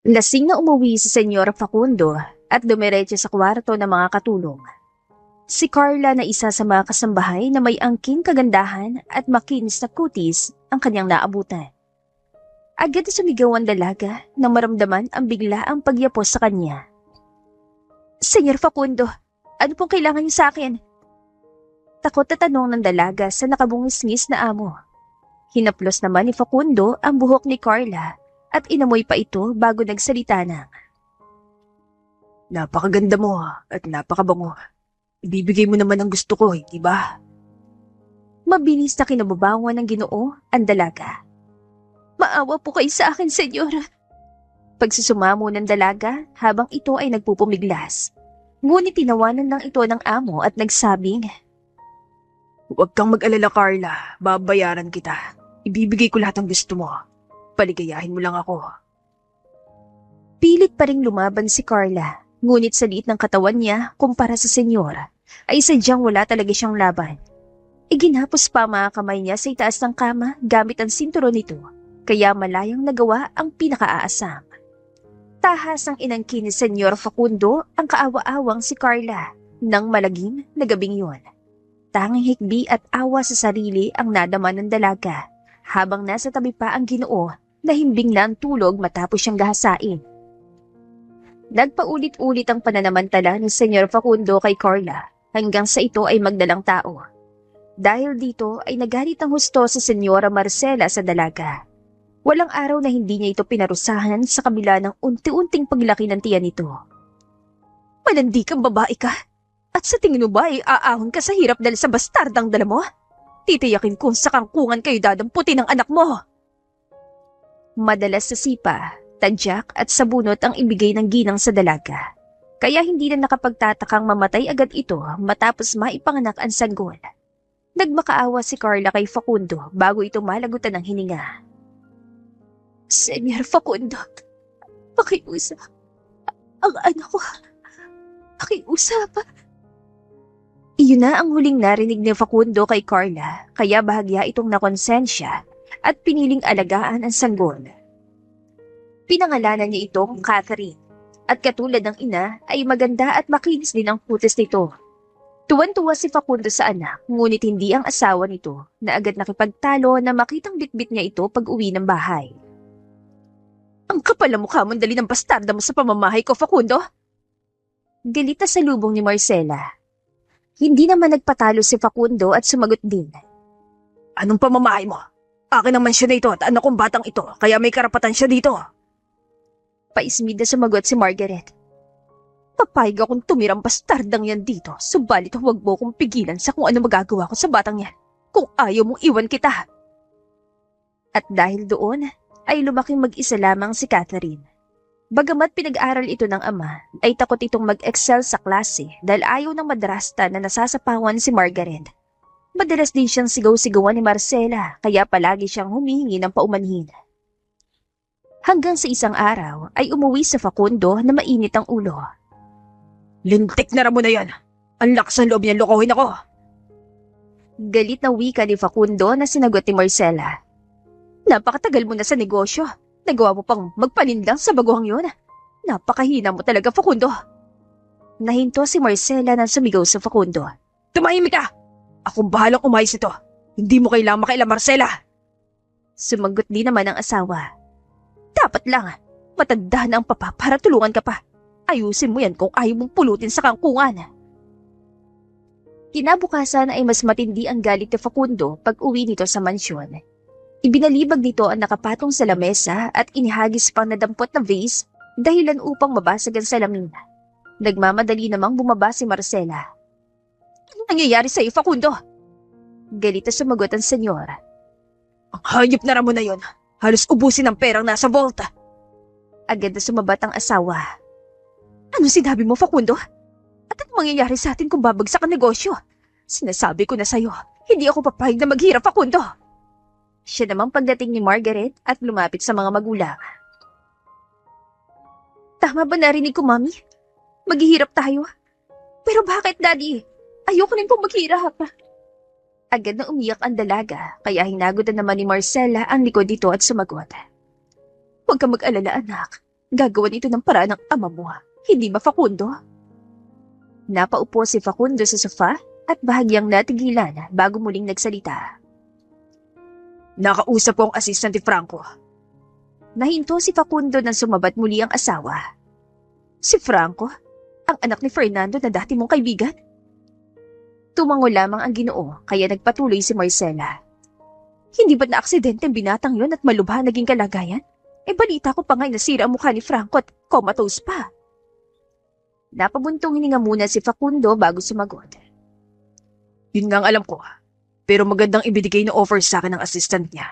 Lasing na umuwi si Senyor Facundo at dumiretso sa kwarto ng mga katulong. Si Carla na isa sa mga kasambahay na may angking kagandahan at makinis na kutis ang kanyang naabutan. Agad na sumigaw ang dalaga nang maramdaman ang biglaang pagyapos sa kanya. Senyor Facundo, ano pong kailangan niyo sa akin? Takot na tanong ng dalaga sa nakabungis-ngis na amo. Hinaplos naman ni Facundo ang buhok ni Carla at inamoy pa ito bago nagsalita ng, Napakaganda mo at napakabango. Ibibigay mo naman ang gusto ko, hindi ba? mabilis na kinababangon ng Ginoo ang dalaga. Maawa po kayo sa akin, senyora. Pagsusumamo ng dalaga habang ito ay nagpupumiglas. Ngunit tinawanan lang ito ng amo at nagsabing, Huwag kang mag-alala, Carla. Babayaran kita. Ibibigay ko lahat ng gusto mo. Paligayahin mo lang ako. pilit pa ring lumaban si Carla. Ngunit sa liit ng katawan niya kumpara sa senyora, ay sadyang wala talaga siyang laban. Iginhapos pa ang mga kamay niya sa itaas ng kama gamit ang sinturon nito, kaya malayang nagawa ang pinakaaasam. Tahas ang inangkin ni Senyor Facundo ang kaawa-awang si Carla nang malagim na gabing yun. Tanging hikbi at awa sa sarili ang nadama ng dalaga habang nasa tabi pa ang Ginoo na himbing na ang tulog matapos siyang gahasain. Nagpaulit-ulit ang pananamantala ni Senyor Facundo kay Carla hanggang sa ito ay magdalang tao. Dahil dito ay nagalit ang husto sa Senyora Marcela sa dalaga. Walang araw na hindi niya ito pinarusahan sa kabila ng unti-unting paglaki ng tiyan nito. Malandi kang babae ka? At sa tingin mo ba ay aahon ka sa hirap dahil sa bastardang dala mo? Titiyakin kung sa kangkungan kayo dadamputin ng anak mo. Madalas sa sipa, tadyak at sabunot ang ibigay ng ginang sa dalaga. Kaya hindi na nakapagtatakang mamatay agad ito matapos maipanganak ang sanggol. Nagmakaawa si Carla kay Facundo bago ito malagutan ng hininga. Senyor Facundo, pakiusap. Ang anak ko, pakiusap. Iyon na ang huling narinig ni Facundo kay Carla, kaya bahagya itong nakonsensya at piniling alagaan ang sanggol. Pinangalanan niya itong Catherine, at katulad ng ina ay maganda at makinis din ang kutis nito. Tuwan-tuwa si Facundo sa anak, ngunit hindi ang asawa nito na agad nakipagtalo na makitang bitbit niya ito pag uwi ng bahay. Ang kapal na mukha mong dali ng bastarda mo sa pamamahay ko, Facundo! Galit na salubong ni Marcela. Hindi naman nagpatalo si Facundo at sumagot din. Anong pamamahay mo? Akin naman siya na ito at anak kong batang ito, kaya may karapatan siya dito. Paismid na sumagot si Margaret. Papayag akong tumirang bastardang yan dito, subalit huwag mo kong pigilan sa kung ano magagawa ko sa batang yan, kung ayaw mong iwan kita. At dahil doon, ay lumaking mag-isa lamang si Catherine. Bagamat pinag-aral ito ng ama, ay takot itong mag-excel sa klase dahil ayaw ng madrasta na nasasapawan si Margaret. Madalas din siyang sigaw-sigawan ni Marcela, kaya palagi siyang humihingi ng paumanhin. Hanggang sa isang araw ay umuwi sa Facundo na mainit ang ulo. Lintik na ramo na yan. Ang lakas ng loob niyan lokohin ako. Galit na wika ni Facundo na sinagot ni Marcela. Napakatagal mo na sa negosyo. Nagawa mo pang magpanindang sa baguhang yun. Napakahina mo talaga, Facundo. Nahinto si Marcela nang sumigaw sa Facundo. Tumahimik ka! Akong bahalang umayos ito. Hindi mo kailangang makialam, Marcela. Sumagot din naman ang asawa. Dapat lang, matanda na ang papa para tulungan ka pa. Ayusin mo yan kung ayaw mong pulutin sa kangkungan. Kinabukasan ay mas matindi ang galit ni Facundo pag uwi nito sa mansyon. Ibinalibag nito ang nakapatong sa lamesa at inihagis pang nadampot na vase dahilan upang mabasag ang salamin. Nagmamadali namang bumaba si Marcela. Ano nangyayari sa iyo, Facundo? Galit na sumagot ang senyor. Ang hayop na ramo na yon. Halos ubusin ang perang nasa vault. Agad na sumabat ang asawa. Ano sinabi mo, Facundo? At ano mangyayari sa atin kung babagsak ang negosyo? Sinasabi ko na sa'yo, hindi ako papayag na maghirap, Facundo. Siya namang pagdating ni Margaret at lumapit sa mga magulang. Tama ba narinig ko, Mami? Maghihirap tayo. Pero bakit, Daddy? Ayoko rin pong maghirap. Agad na umiyak ang dalaga, kaya hinagot na naman ni Marcela ang likod dito at sumagot. Huwag ka mag-alala, anak. Gagawan ito ng paraan ng ama mo, hindi ba Facundo? Napaupo si Facundo sa sofa at bahagyang natigilan bago muling nagsalita. Nakausap ko ang assistant ni Franco. Nahinto si Facundo nang sumabat muli ang asawa. Si Franco? Ang anak ni Fernando na dati mong kaibigan? Tumango lamang ang Ginoo kaya nagpatuloy si Marcela. Hindi ba't na-aksidente ang binatang yon at malubha naging kalagayan? Balita ko pa nga'y nasira ang mukha ni Franco at comatose pa. Napabuntong hininga muna si Facundo bago sumagot. Yun nga ang alam ko. Pero magandang ibigay na offer sa akin ng assistant niya.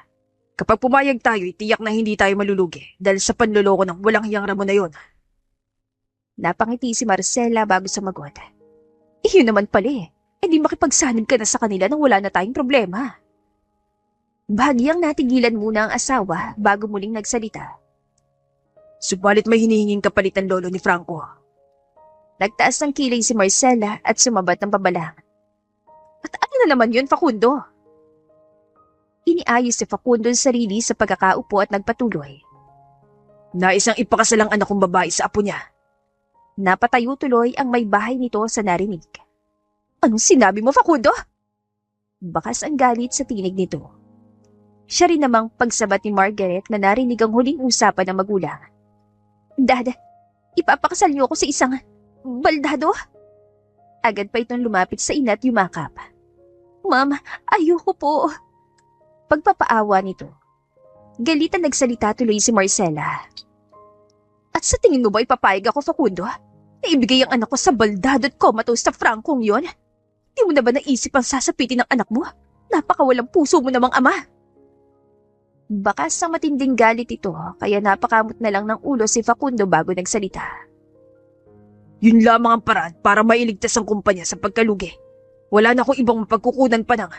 Kapag pumayag tayo, tiyak na hindi tayo malulugi dahil sa panloloko ng walang hiyang Ramon na yon. Napangiti si Marcela bago sumagot. Yun naman pala di makipagsanib ka na sa kanila nang wala na tayong problema. Bahagyang natigilan muna ang asawa bago muling nagsalita. Subalit may hinihinging kapalit ng lolo ni Franco. Nagtaas ng kilay si Marcela at sumabat ng pabalang. At ano na naman yun, Facundo? Iniayos si Facundo ang sarili sa pagkakaupo at nagpatuloy. Naisang ipakasal ang anak kong babae sa apo niya. Napatayo tuloy ang may bahay nito sa narinig. Anong sinabi mo, Facundo? Bakas ang galit sa tinig nito. Siya rin namang pagsabat ni Margaret na narinig ang huling usapan ng magulang. Dad, ipapakasal niyo ako sa isang baldado? Agad pa itong lumapit sa ina at yumakap. Ma'am, ayoko po. Pagpapaawa nito. Galitan nagsalita tuloy si Marcela. At sa tingin mo ba ipapayag ako, Facundo? Naibigay ang anak ko sa baldado at comatose sa Francong yon? Di mo na ba naisip ang sasapitin ng anak mo? Napakawalang puso mo namang ama. Bakas sa matinding galit ito, kaya napakamot na lang ng ulo si Facundo bago nagsalita. Yun lamang ang paraan para mailigtas ang kumpanya sa pagkalugi. Wala na akong ibang mapagkukunan pa ng...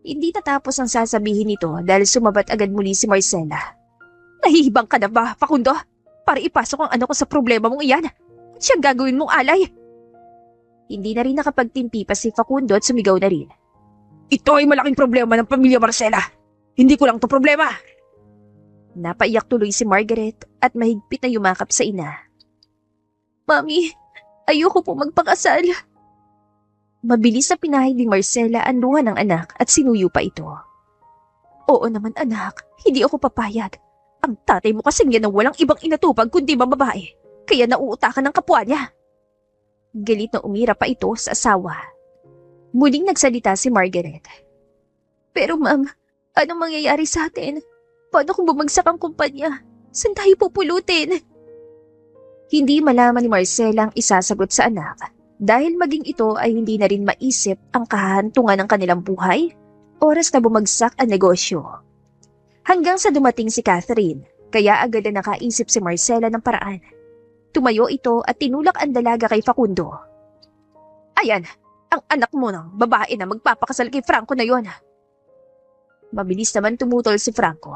Hindi tatapos ang sasabihin nito dahil sumabat agad muli si Marcela. Nahihibang ka na ba, Facundo? Para ipasok ang anak ko sa problema mong iyan. At siyang gagawin mong alay. Hindi na rin nakapagtimpi pa si Facundo at sumigaw na rin. Ito ay malaking problema ng pamilya Marcela. Hindi ko lang to problema. Napaiyak tuloy si Margaret at mahigpit na yumakap sa ina. Mami, ayoko po magpakasal. Mabilis na pinahid ni Marcela ang luha ng anak at sinuyo pa ito. Oo naman anak, hindi ako papayag. Ang tatay mo kasing yan na walang ibang inatupag kundi babae, kaya nauutakan ng kapwa niya. Galit na umira pa ito sa asawa. Muling nagsalita si Margaret. Pero ma'am, anong mangyayari sa atin? Paano kung bumagsak ang kumpanya? Saan tayo pupulutin? Hindi malaman ni Marcela ang isasagot sa anak dahil maging ito ay hindi na rin maisip ang kahantungan ng kanilang buhay, oras na bumagsak ang negosyo. Hanggang sa dumating si Catherine, kaya agad na nakaisip si Marcela ng paraan. Tumayo ito at tinulak ang dalaga kay Facundo. Ayan, ang anak mo ng babae na magpapakasal kay Franco na yon. Mabilis naman tumutol si Franco.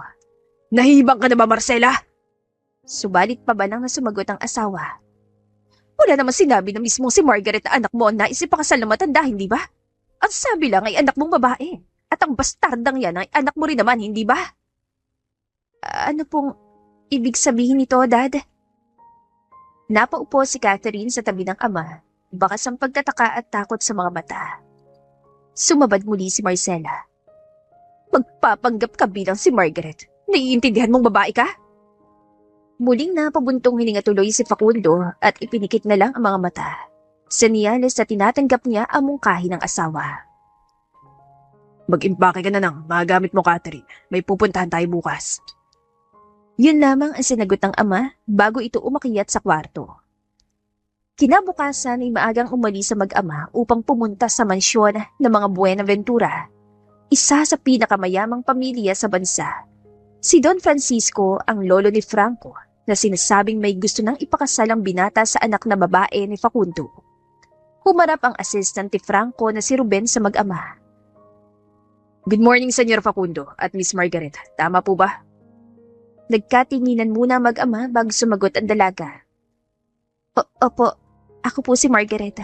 Nahihibang ka na ba, Marcela? Subalit pa ba nang nasumagot ang asawa? Wala naman sinabi na mismo si Margaret na anak mo ang naisip pakasal na matanda, hindi ba? Ang sabi lang ay anak mong babae. At ang bastardang yan ay anak mo rin naman, hindi ba? Ano pong ibig sabihin nito, Dad? Napaupo si Catherine sa tabi ng ama, bakas ang pagtataka at takot sa mga mata. Sumabad muli si Marcela. Magpapanggap ka bilang si Margaret. Naiintindihan mong babae ka? Muling napabuntong hininga tuloy si Facundo at ipinikit na lang ang mga mata. Senyales na tinatanggap niya ang mungkahi ng asawa. Mag-impake ka na ng mga gamit mo, Catherine. May pupuntahan tayo bukas. Yun lamang ang sinagot ng ama bago ito umakyat sa kwarto. Kinabukasan ay maagang umalis sa mag-ama upang pumunta sa mansyon ng mga Buenaventura, isa sa pinakamayamang pamilya sa bansa. Si Don Francisco ang lolo ni Franco na sinasabing may gusto nang ipakasal ang binata sa anak na babae ni Facundo. Humarap ang assistant ni Franco na si Ruben sa mag-ama. Good morning, Senyor Facundo at Miss Margaret. Tama po ba? Nagkatinginan muna mag-ama bago sumagot ang dalaga. Opo, ako po si Margaret.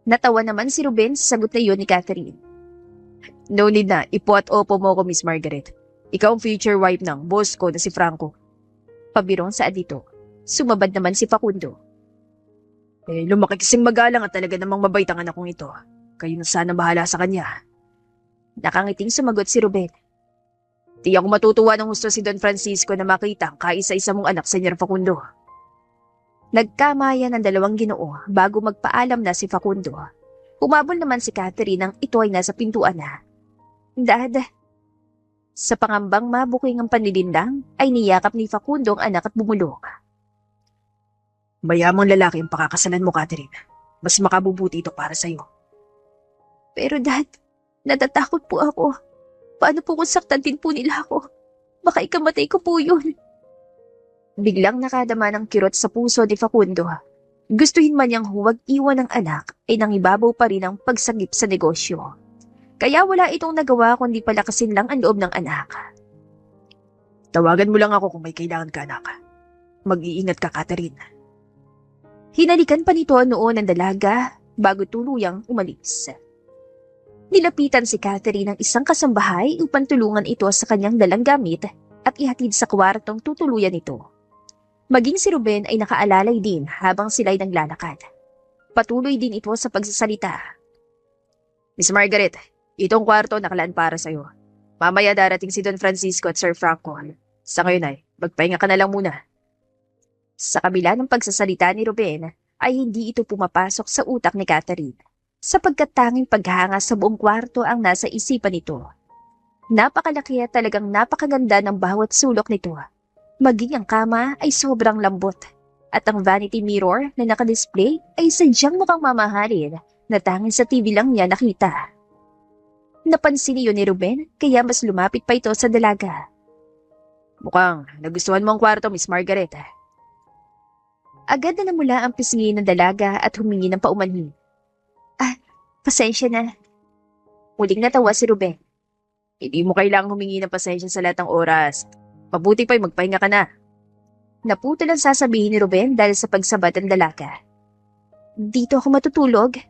Natawa naman si Ruben sa sagot na yun ni Catherine. No need na, ipo at opo mo ko, Miss Margaret. Ikaw ang future wife ng boss ko na si Franco. Pabirong sa adito. Sumabad naman si Facundo. Lumaki kasing magalang at talaga namang mabait ang anak kong ito. Kayo na sana bahala sa kanya. Nakangiting sumagot si Ruben. Di ako matutuwa ng gusto si Don Francisco na makita ang kaisa-isa mong anak, Senyor Facundo. Nagkamayan ang dalawang Ginoo bago magpaalam na si Facundo. Humabol naman si Catherine nang ito ay nasa pintuan na. Dad. Sa pangambang mabuking ang panlilindang, ay niyakap ni Facundo ang anak at bumulong. Mayamang lalaki ang pakakasalan mo, Catherine. Mas makabubuti ito para sa'yo. Pero Dad, natatakot po ako. Paano po kung saktan din po nila ako? Baka ikamatay ko po yun. Biglang nakadama ng kirot sa puso ni Facundo. Gustuhin man niyang huwag iwan ng anak ay nangibabaw pa rin ang pagsagip sa negosyo. Kaya wala itong nagawa kundi palakasin lang ang loob ng anak. Tawagan mo lang ako kung may kailangan ka, anak. Mag-iingat ka, Catherine. Hinalikan pa nito noon ang dalaga bago tuluyang umalis. Nilapitan si Catherine ng isang kasambahay upang tulungan ito sa kanyang dalang gamit at ihatid sa kwartong tutuluyan nito. Maging si Ruben ay nakaalalay din habang sila'y naglalakad. Patuloy din ito sa pagsasalita. Miss Margaret, itong kwarto nakalaan para sa'yo. Mamaya darating si Don Francisco at Sir Franco. Sa ngayon ay, magpahinga ka na lang muna. Sa kabila ng pagsasalita ni Ruben, ay hindi ito pumapasok sa utak ni Catherine, sapagkat tanging paghanga sa buong kwarto ang nasa isipan nito. Napakalaki at talagang napakaganda ng bawat sulok nito. Maging ang kama ay sobrang lambot, at ang vanity mirror na nakadisplay ay sadyang mukhang mamahalin na tanging sa TV lang niya nakita. Napansin niyo ni Ruben kaya mas lumapit pa ito sa dalaga. Mukhang nagustuhan mo ang kwarto, Miss Margaret. Agad na namula ang pisngi ng dalaga at humingi ng paumanhin. Pasensya na. Muling natawa si Ruben. Hindi mo kailangang humingi ng pasensya sa lahat ng oras. Mabuti pa'y magpahinga ka na. Naputol ang sasabihin ni Ruben dahil sa pagsabad ng dalaga. Dito ako matutulog?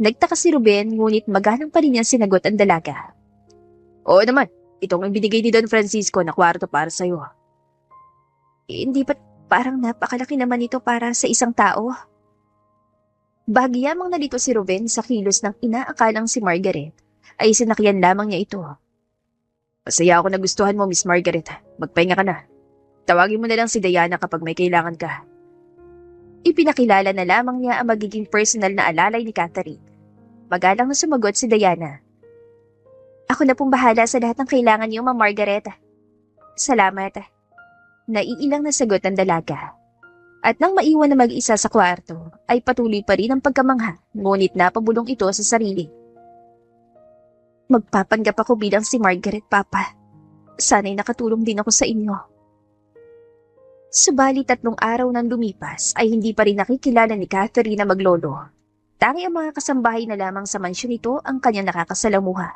Nagtaka si Ruben ngunit magalang pa rin niyang sinagot ang dalaga. Oo naman, itong ang binigay ni Don Francisco na kwarto para sa'yo. Hindi ba't parang napakalaki naman ito para sa isang tao? Bahagyamang nalito si Ruben sa kilos ng inaakalang si Margaret, ay sinakyan lamang niya ito. Masaya ako na gustuhan mo, Miss Margaret. Magpahinga ka na. Tawagin mo na lang si Diana kapag may kailangan ka. Ipinakilala na lamang niya ang magiging personal na alalay ni Catherine. Magalang na sumagot si Diana. Ako na pong bahala sa lahat ng kailangan niyo, Ma'am Margaret. Salamat. Naiilang na sagot ng dalaga. At nang maiwan na mag-isa sa kwarto, ay patuloy pa rin ang pagkamangha, ngunit napabulong ito sa sarili. Magpapanggap ako bilang si Margaret, Papa. Sana'y nakatulong din ako sa inyo. Subalit 3 araw nang lumipas ay hindi pa rin nakikilala ni Catherine na maglolo. Tangi ang mga kasambahay na lamang sa mansyon nito ang kanyang nakakasalamuha.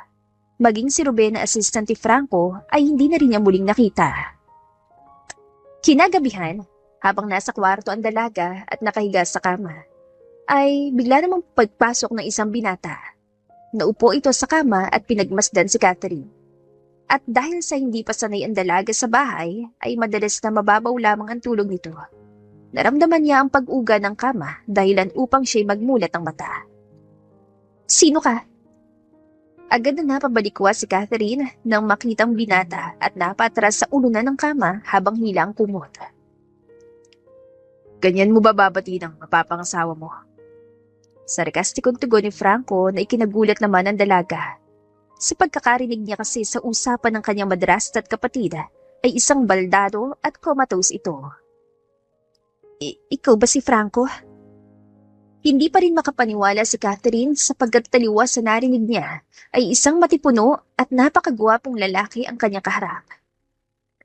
Maging si Ruben na assistant ni Franco ay hindi na rin niya muling nakita. Kinagabihan, habang nasa kwarto ang dalaga at nakahiga sa kama, ay bigla namang pagpasok ng isang binata. Naupo ito sa kama at pinagmasdan si Catherine. At dahil sa hindi pa sanay ang dalaga sa bahay, ay madalas na mababaw lamang ang tulog nito. Naramdaman niya ang pag-uga ng kama dahilan upang siya'y magmulat ang mata. Sino ka? Agad na napabalikwa si Catherine nang makitang binata at napatras sa ulunan ng kama habang hila ang kumot. Ganyan mo ba babati ng mapapangasawa mo? Sarkastikong tugon ni Franco na ikinagulat naman ang dalaga. Sa pagkakarinig niya kasi sa usapan ng kanyang madrasta at kapatid ay isang baldado at comatose ito. Ikaw ba si Franco? Hindi pa rin makapaniwala si Catherine sapagkat taliwa sa narinig niya ay isang matipuno at napakagwapong lalaki ang kanyang kaharap.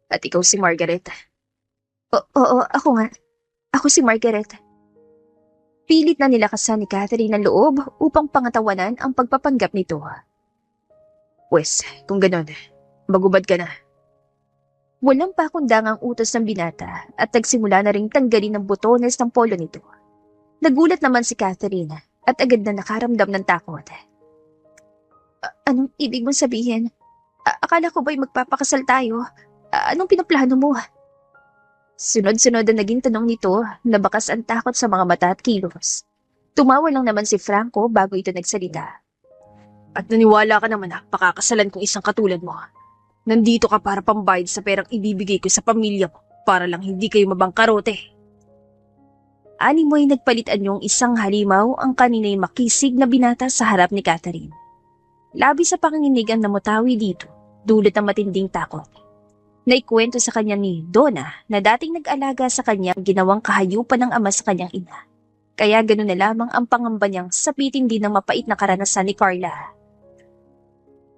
At ikaw si Margaret? Oo, ako nga. Ako si Margaret. Pilit na nilakasan ni Catherine ang loob upang pangatawanan ang pagpapanggap nito. Pwes, kung ganon, magubad ka na. Walang pakundangang utos ng binata at nagsimula na ring tanggalin ng botones ng polo nito. Nagulat naman si Catherine at agad na nakaramdam ng takot. Anong ibig mong sabihin? Akala ko ba'y magpapakasal tayo? Anong pinaplano mo? Sunod-sunod ang naging tanong nito na bakas ang takot sa mga mata at kilos. Tumawa lang naman si Franco bago ito nagsalita. At naniwala ka naman na pakakasalan kong isang katulad mo. Nandito ka para pambayad sa perang ibibigay ko sa pamilya mo para lang hindi kayo mabangkarote. Ani mo'y nagpalit anyong isang halimaw ang kanina'y makisig na binata sa harap ni Catherine. Labi sa panginginig ang namutawi dito, dulot ng matinding takot. Naikwento sa kanya ni Donna na dating nag-alaga sa kanya ginawang kahayupan ng ama sa kanyang ina. Kaya gano'n na lamang ang pangamba niyang sapitin din ng mapait na karanasan ni Carla.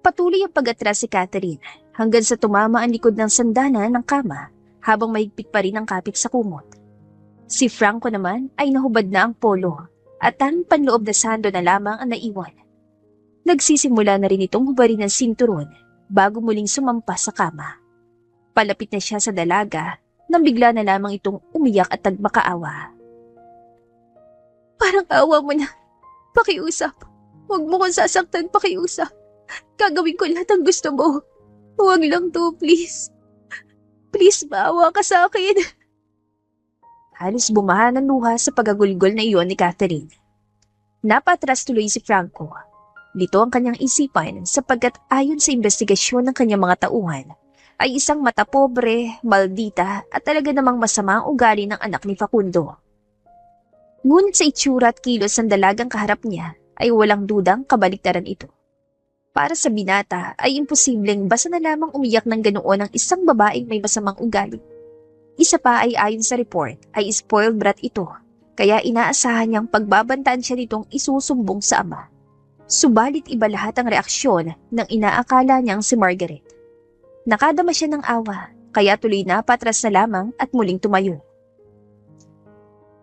Patuloy ang pag-atras si Catherine hanggang sa tumama ang likod ng sandana ng kama habang mahigpit pa rin ang kapit sa kumot. Si Franco naman ay nahubad na ang polo at tanging panloob na sando na lamang ang naiwan. Nagsisimula na rin itong hubarin ng sinturon bago muling sumampa sa kama. Palapit na siya sa dalaga nang bigla na lamang itong umiyak at nagmakaawa. Parang awa mo na. Pakiusap. Huwag mo kong sasaktan, pakiusap. Gagawin ko lahat ang gusto mo. Huwag lang to, please. Please, maawa ka sa akin. Halos bumaha ng luha sa pagagulgol na iyon ni Catherine. Napatras tuloy si Franco. Lito ang kanyang isipan sapagkat ayon sa investigasyon ng kanyang mga tauhan, ay isang matapobre, maldita at talaga namang masama ang ugali ng anak ni Facundo. Ngunit sa itsura at kilos ng dalagang kaharap niya ay walang dudang kabaliktaran ito. Para sa binata ay imposibleng basta na lamang umiyak ng ganoon ang isang babaeng may masamang ugali. Isa pa ay ayon sa report ay spoiled brat ito, kaya inaasahan niyang pagbabantaan siya nitong isusumbong sa ama. Subalit iba lahat ang reaksyon ng inaakala niyang si Margaret. Nakadama siya ng awa, kaya tuloy na patras na lamang at muling tumayo.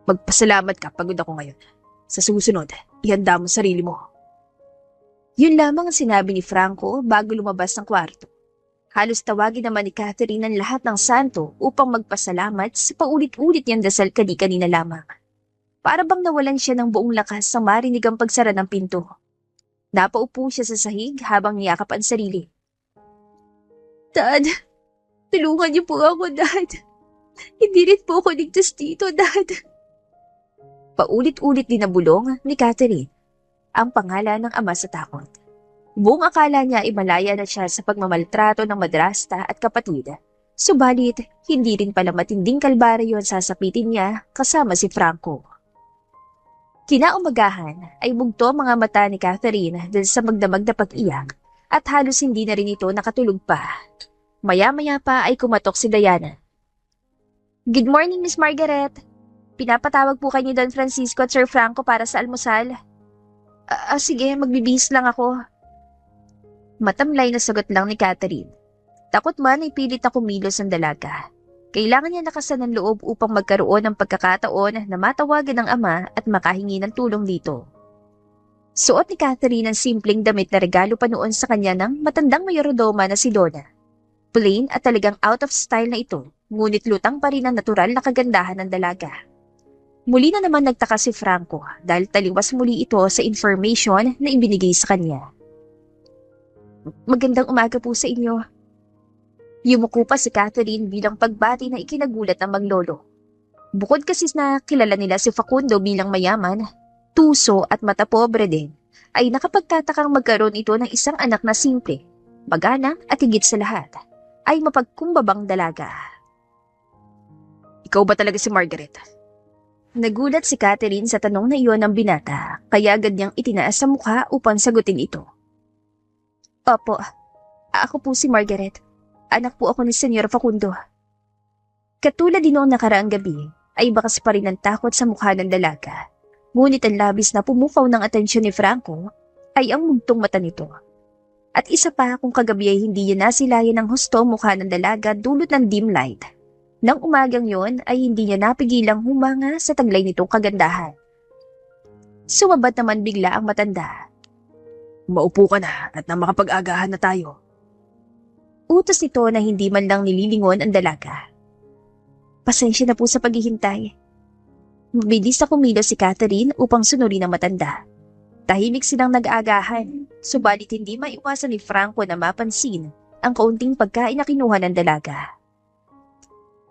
Magpasalamat ka, pagod ako ngayon. Sa susunod, ihanda mo sarili mo. Yun lamang ang sinabi ni Franco bago lumabas ng kwarto. Halos tawagin naman ni Catherine ang lahat ng santo upang magpasalamat sa paulit-ulit niyang dasal kani-kanina lamang. Para bang nawalan siya ng buong lakas sa marinig ang pagsara ng pinto. Napaupo siya sa sahig habang niyakap ang sarili. Dad, tulungan niyo po ako, Dad. Hindi rin po ako ligtas dito, Dad. Paulit-ulit din nabulong ni Catherine ang pangalan ng ama sa takot. Buong akala niya ay malaya na siya sa pagmamaltrato ng madrasta at kapatid. Subalit, hindi rin pala matinding kalbaryo ang sasapitin niya kasama si Franco. Kinaumagahan ay bugto mga mata ni Catherine dahil sa magdamag na pag-iyak at halos hindi na rin ito nakatulog pa. Maya-maya pa ay kumatok si Diana. Good morning, Miss Margaret. Pinapatawag po kayo ni Don Francisco at Sir Franco para sa almusal. Sige, magbibihis lang ako. Matamlay na sagot lang ni Catherine. Takot man ay pilit na kumilos ang dalaga. Kailangan niya nakasan ng loob upang magkaroon ng pagkakataon na matawagan ng ama at makahingi ng tulong dito. Suot ni Catherine ang simpleng damit na regalo pa noon sa kanya ng matandang mayorodoma na si Donna. Plain at talagang out of style na ito, ngunit lutang pa rin ang natural na kagandahan ng dalaga. Muli na naman nagtaka si Franco dahil taliwas muli ito sa information na ibinigay sa kanya. Magandang umaga po sa inyo. Yumuko pa si Catherine bilang pagbati na ikinagulat ng maglolo. Bukod kasi na kilala nila si Facundo bilang mayaman, tuso at matapobre din, ay nakapagtatakang magkaroon ito ng isang anak na simple, magalang at higit sa lahat, ay mapagkumbabang dalaga. Ikaw ba talaga si Margaret? Nagulat si Catherine sa tanong na iyon ng binata, kaya agad niyang itinaas sa mukha upang sagutin ito. Opo, ako po si Margaret. Anak po ako ni Senyor Facundo. Katulad din noong nakaraang gabi, ay bakas pa rin ang takot sa mukha ng dalaga. Ngunit ang labis na pumukaw ng atensyon ni Franco ay ang mugtong mata nito. At isa pa kung kagabi ay hindi niya nasilayan ng husto mukha ng dalaga dulot ng dim light. Nang umagang yon ay hindi niya napigilang humanga sa taglay nitong kagandahan. Sumabad naman bigla ang matanda. Maupo ka na at na makapag-agahan na tayo. Utos nito na hindi man lang nililingon ang dalaga. Pasensya na po sa paghihintay. Mabilis na kumilos si Catherine upang sunurin ang matanda. Tahimik silang nag-aagahan, subalit hindi maiwasan ni Franco na mapansin ang kaunting pagkain na kinuha ng dalaga.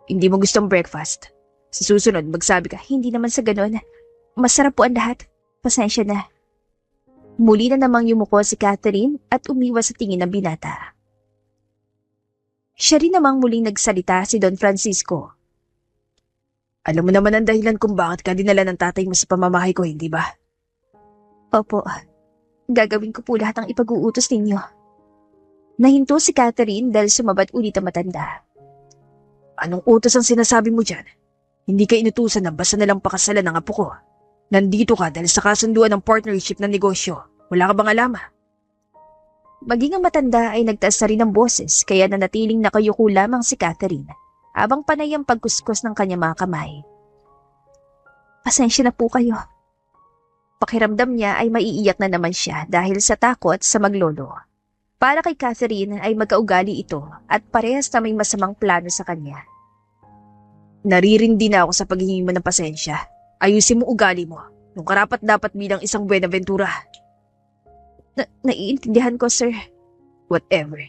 Hindi mo gustong breakfast. Sa susunod, magsabi ka. Hindi naman sa ganun. Masarap po ang lahat. Pasensya na. Muli na namang yumuko si Catherine at umiwas sa tingin ng binata. Siya rin namang muling nagsalita si Don Francisco. Alam mo naman ang dahilan kung bakit ka dinala ng tatay mo sa pamamahay ko, hindi ba? Opo, gagawin ko po lahat ng ipag-uutos ninyo. Nahinto si Catherine dahil sumabat ulit ang matanda. Anong utos ang sinasabi mo dyan? Hindi ka inutusan na basta nalang pakasalan ng apo ko. Nandito ka dahil sa kasunduan ng partnership ng negosyo. Wala ka bang alam? Maging ang matanda ay nagtaas na rin ng boses kaya nanatiling nakayuko lamang si Catherine habang panay ang pagkuskus ng kanyang mga kamay. Pasensya na po kayo. Pakiramdam niya ay maiiyak na naman siya dahil sa takot sa maglolo. Para kay Catherine ay magkaugali ito at parehas na may masamang plano sa kanya. Naririndi na ako sa paghihingi mo ng pasensya. Ayusin mo ugali mo, nung karapat dapat bilang isang Buenaventura. Naiintindihan ko, sir. Whatever.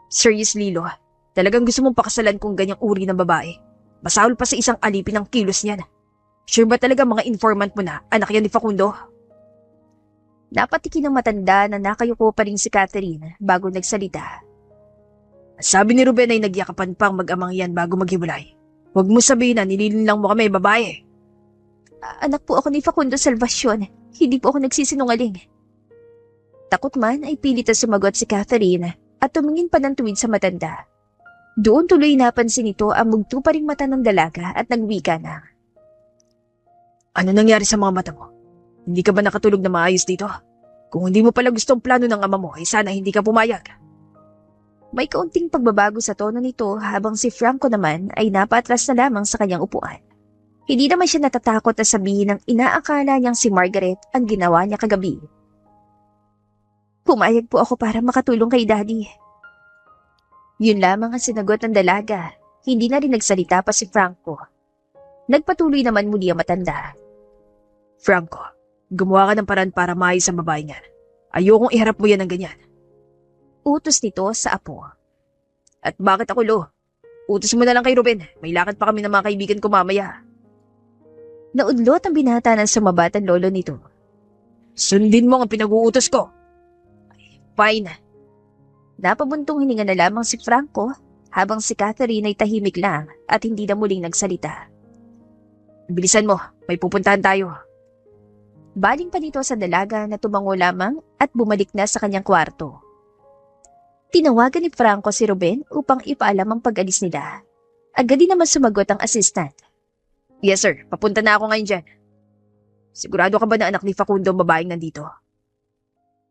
Seriously, Lo, talagang gusto mong pakasalan kung ganyang uri ng babae? Masahol pa sa isang alipin ng kilos niyan. Sure ba talaga mga informant mo na anak yan ni Facundo? Napatikin ng matanda na nakayuko pa rin si Catherine bago nagsalita. Sabi ni Ruben ay nagyakapan pang mag-amang yan bago maghiwalay. Huwag mo sabihin na nililinlang mo kami, babae. Anak po ako ni Facundo Salvacion. Hindi po ako nagsisinungaling. Takot man ay pilit na sumagot si Catherine at tumingin pa ng tuwid sa matanda. Doon tuloy napansin nito ang mugto pa ring mata ng dalaga at nagwika na. Ano nangyari sa mga mata mo? Hindi ka ba nakatulog na maayos dito? Kung hindi mo pala gustong plano ng ama mo, ay sana hindi ka pumayag. May kaunting pagbabago sa tono nito habang si Franco naman ay napatras na lamang sa kanyang upuan. Hindi naman siya natatakot na sabihin ng inaakala niyang si Margaret ang ginawa niya kagabi. Pumayag po ako para makatulong kay Daddy. Yun lamang ang sinagot ng dalaga. Hindi na rin nagsalita pa si Franco. Nagpatuloy naman muli ang matanda. Franco, gumawa ka ng paraan para maayos ang babae niyan. Ayokong iharap mo yan ng ganyan. Utos nito sa apo. At bakit ako, Lo? Utos mo na lang kay Ruben. May lakad pa kami ng mga kaibigan ko mamaya. Naudlot ang binata ng sumabat ang lolo nito. Sundin mo ang pinag-uutos ko. Fine. Napabuntong hininga na lamang si Franco habang si Catherine ay tahimik lang at hindi na muling nagsalita. Bilisan mo, may pupuntahan tayo. Baling pa nito sa dalaga na tumango lamang at bumalik na sa kanyang kwarto. Tinawagan ni Franco si Ruben upang ipaalam ang pag-alis nila. Agad din naman sumagot ang assistant. Yes sir, papunta na ako ngayon dyan. Sigurado ka ba na anak ni Facundo ang babaeng nandito?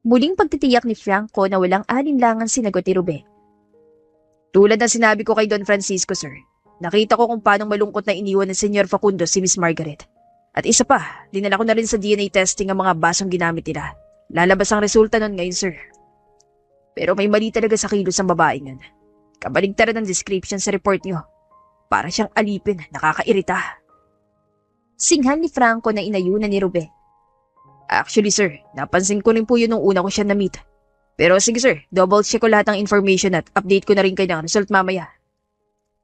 Muling pagtitiyak ni Franco na walang alinlangan sinagot ni Ruben. Tulad ng sinabi ko kay Don Francisco, sir. Nakita ko kung paano malungkot na iniwan ng Senyor Facundo si Miss Margaret. At isa pa, dinala ko na rin sa DNA testing ang mga basong ginamit nila. Lalabas ang resulta nun ngayon, sir. Pero may mali talaga sa kilos ng babaeng yan. Kabaligtaran ng description sa report niyo. Para siyang alipin, nakakairita. Singhan ni Franco na inayunan ni Ruben. Actually, sir, napansin ko rin po yun nung una ko siya na-meet. Pero sige, sir, double check ko lahat ng information at update ko na rin kayo ng result mamaya.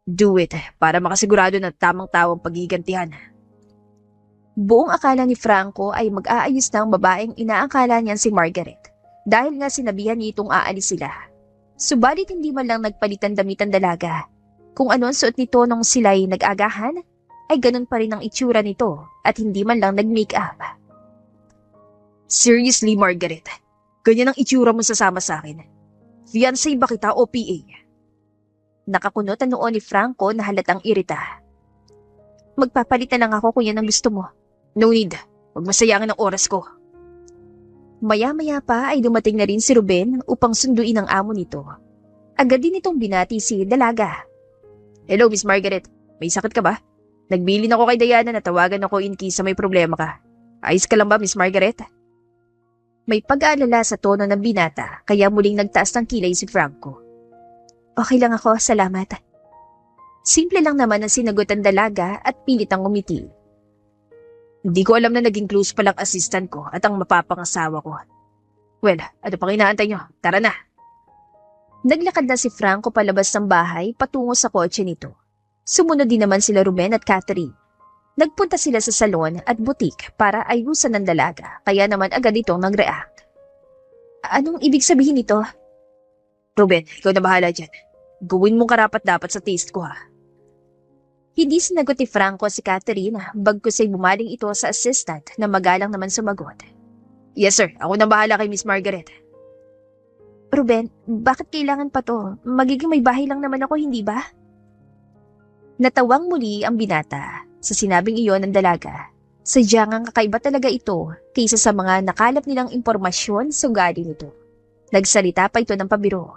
Do it, para makasigurado na tamang-tawang paghigantihan. Buong akala ni Franco ay mag-aayos na ang babaeng inaakala niyan si Margaret dahil nga sinabihan niya itong aalis sila. Subalit hindi man lang nagpalitan damit ang dalaga. Kung ano ang suot nito nung sila'y nag-agahan, ay ganun pa rin ang itsura nito at hindi man lang nag-make-up. Seriously, Margaret, ganyan ang itsura mo sasama sa akin. Fiancé ba kita o PA? Nakakunot ang noon ni Franco na halatang irita. Magpapalitan lang ako kung yan ang gusto mo. No need. Huwag masayangin ang oras ko. Maya-maya pa ay dumating na rin si Ruben upang sunduin ang amo nito. Agad din itong binati si Dalaga. Hello, Miss Margaret. May sakit ka ba? Nagbilin ako kay Diana na tawagan ako in case may problema ka. Ayos ka lang ba, Miss Margaret? May pag-aalala sa tono ng binata kaya muling nagtaas ng kilay si Franco. Okay lang ako, salamat. Simple lang naman ang sinagot ang dalaga at pilit ang umiti. Hindi ko alam na naging close palang assistant ko at ang mapapangasawa ko. Well, ano pang inaantay nyo? Tara na. Naglakad na si Franco palabas ng bahay patungo sa kotse nito. Sumunod din naman sila Ruben at Catherine. Nagpunta sila sa salon at butik para ayusan ng dalaga, kaya naman agad itong nag-react. Anong ibig sabihin nito? Ruben, ikaw na bahala dyan. Gawin mong karapat-dapat sa taste ko ha. Hindi sinagot ni Franco si Catherine, bagkus ay bumaling ito sa assistant na magalang naman sumagot. Yes sir, ako na bahala kay Miss Margaret. Ruben, bakit kailangan pa to? Magiging may bahay lang naman ako, hindi ba? Natawang muli ang binata sa sinabing iyon ng dalaga. Sadyang ang kakaiba talaga ito kaysa sa mga nakalap nilang impormasyon sa ugali nito. Nagsalita pa ito ng pabiro.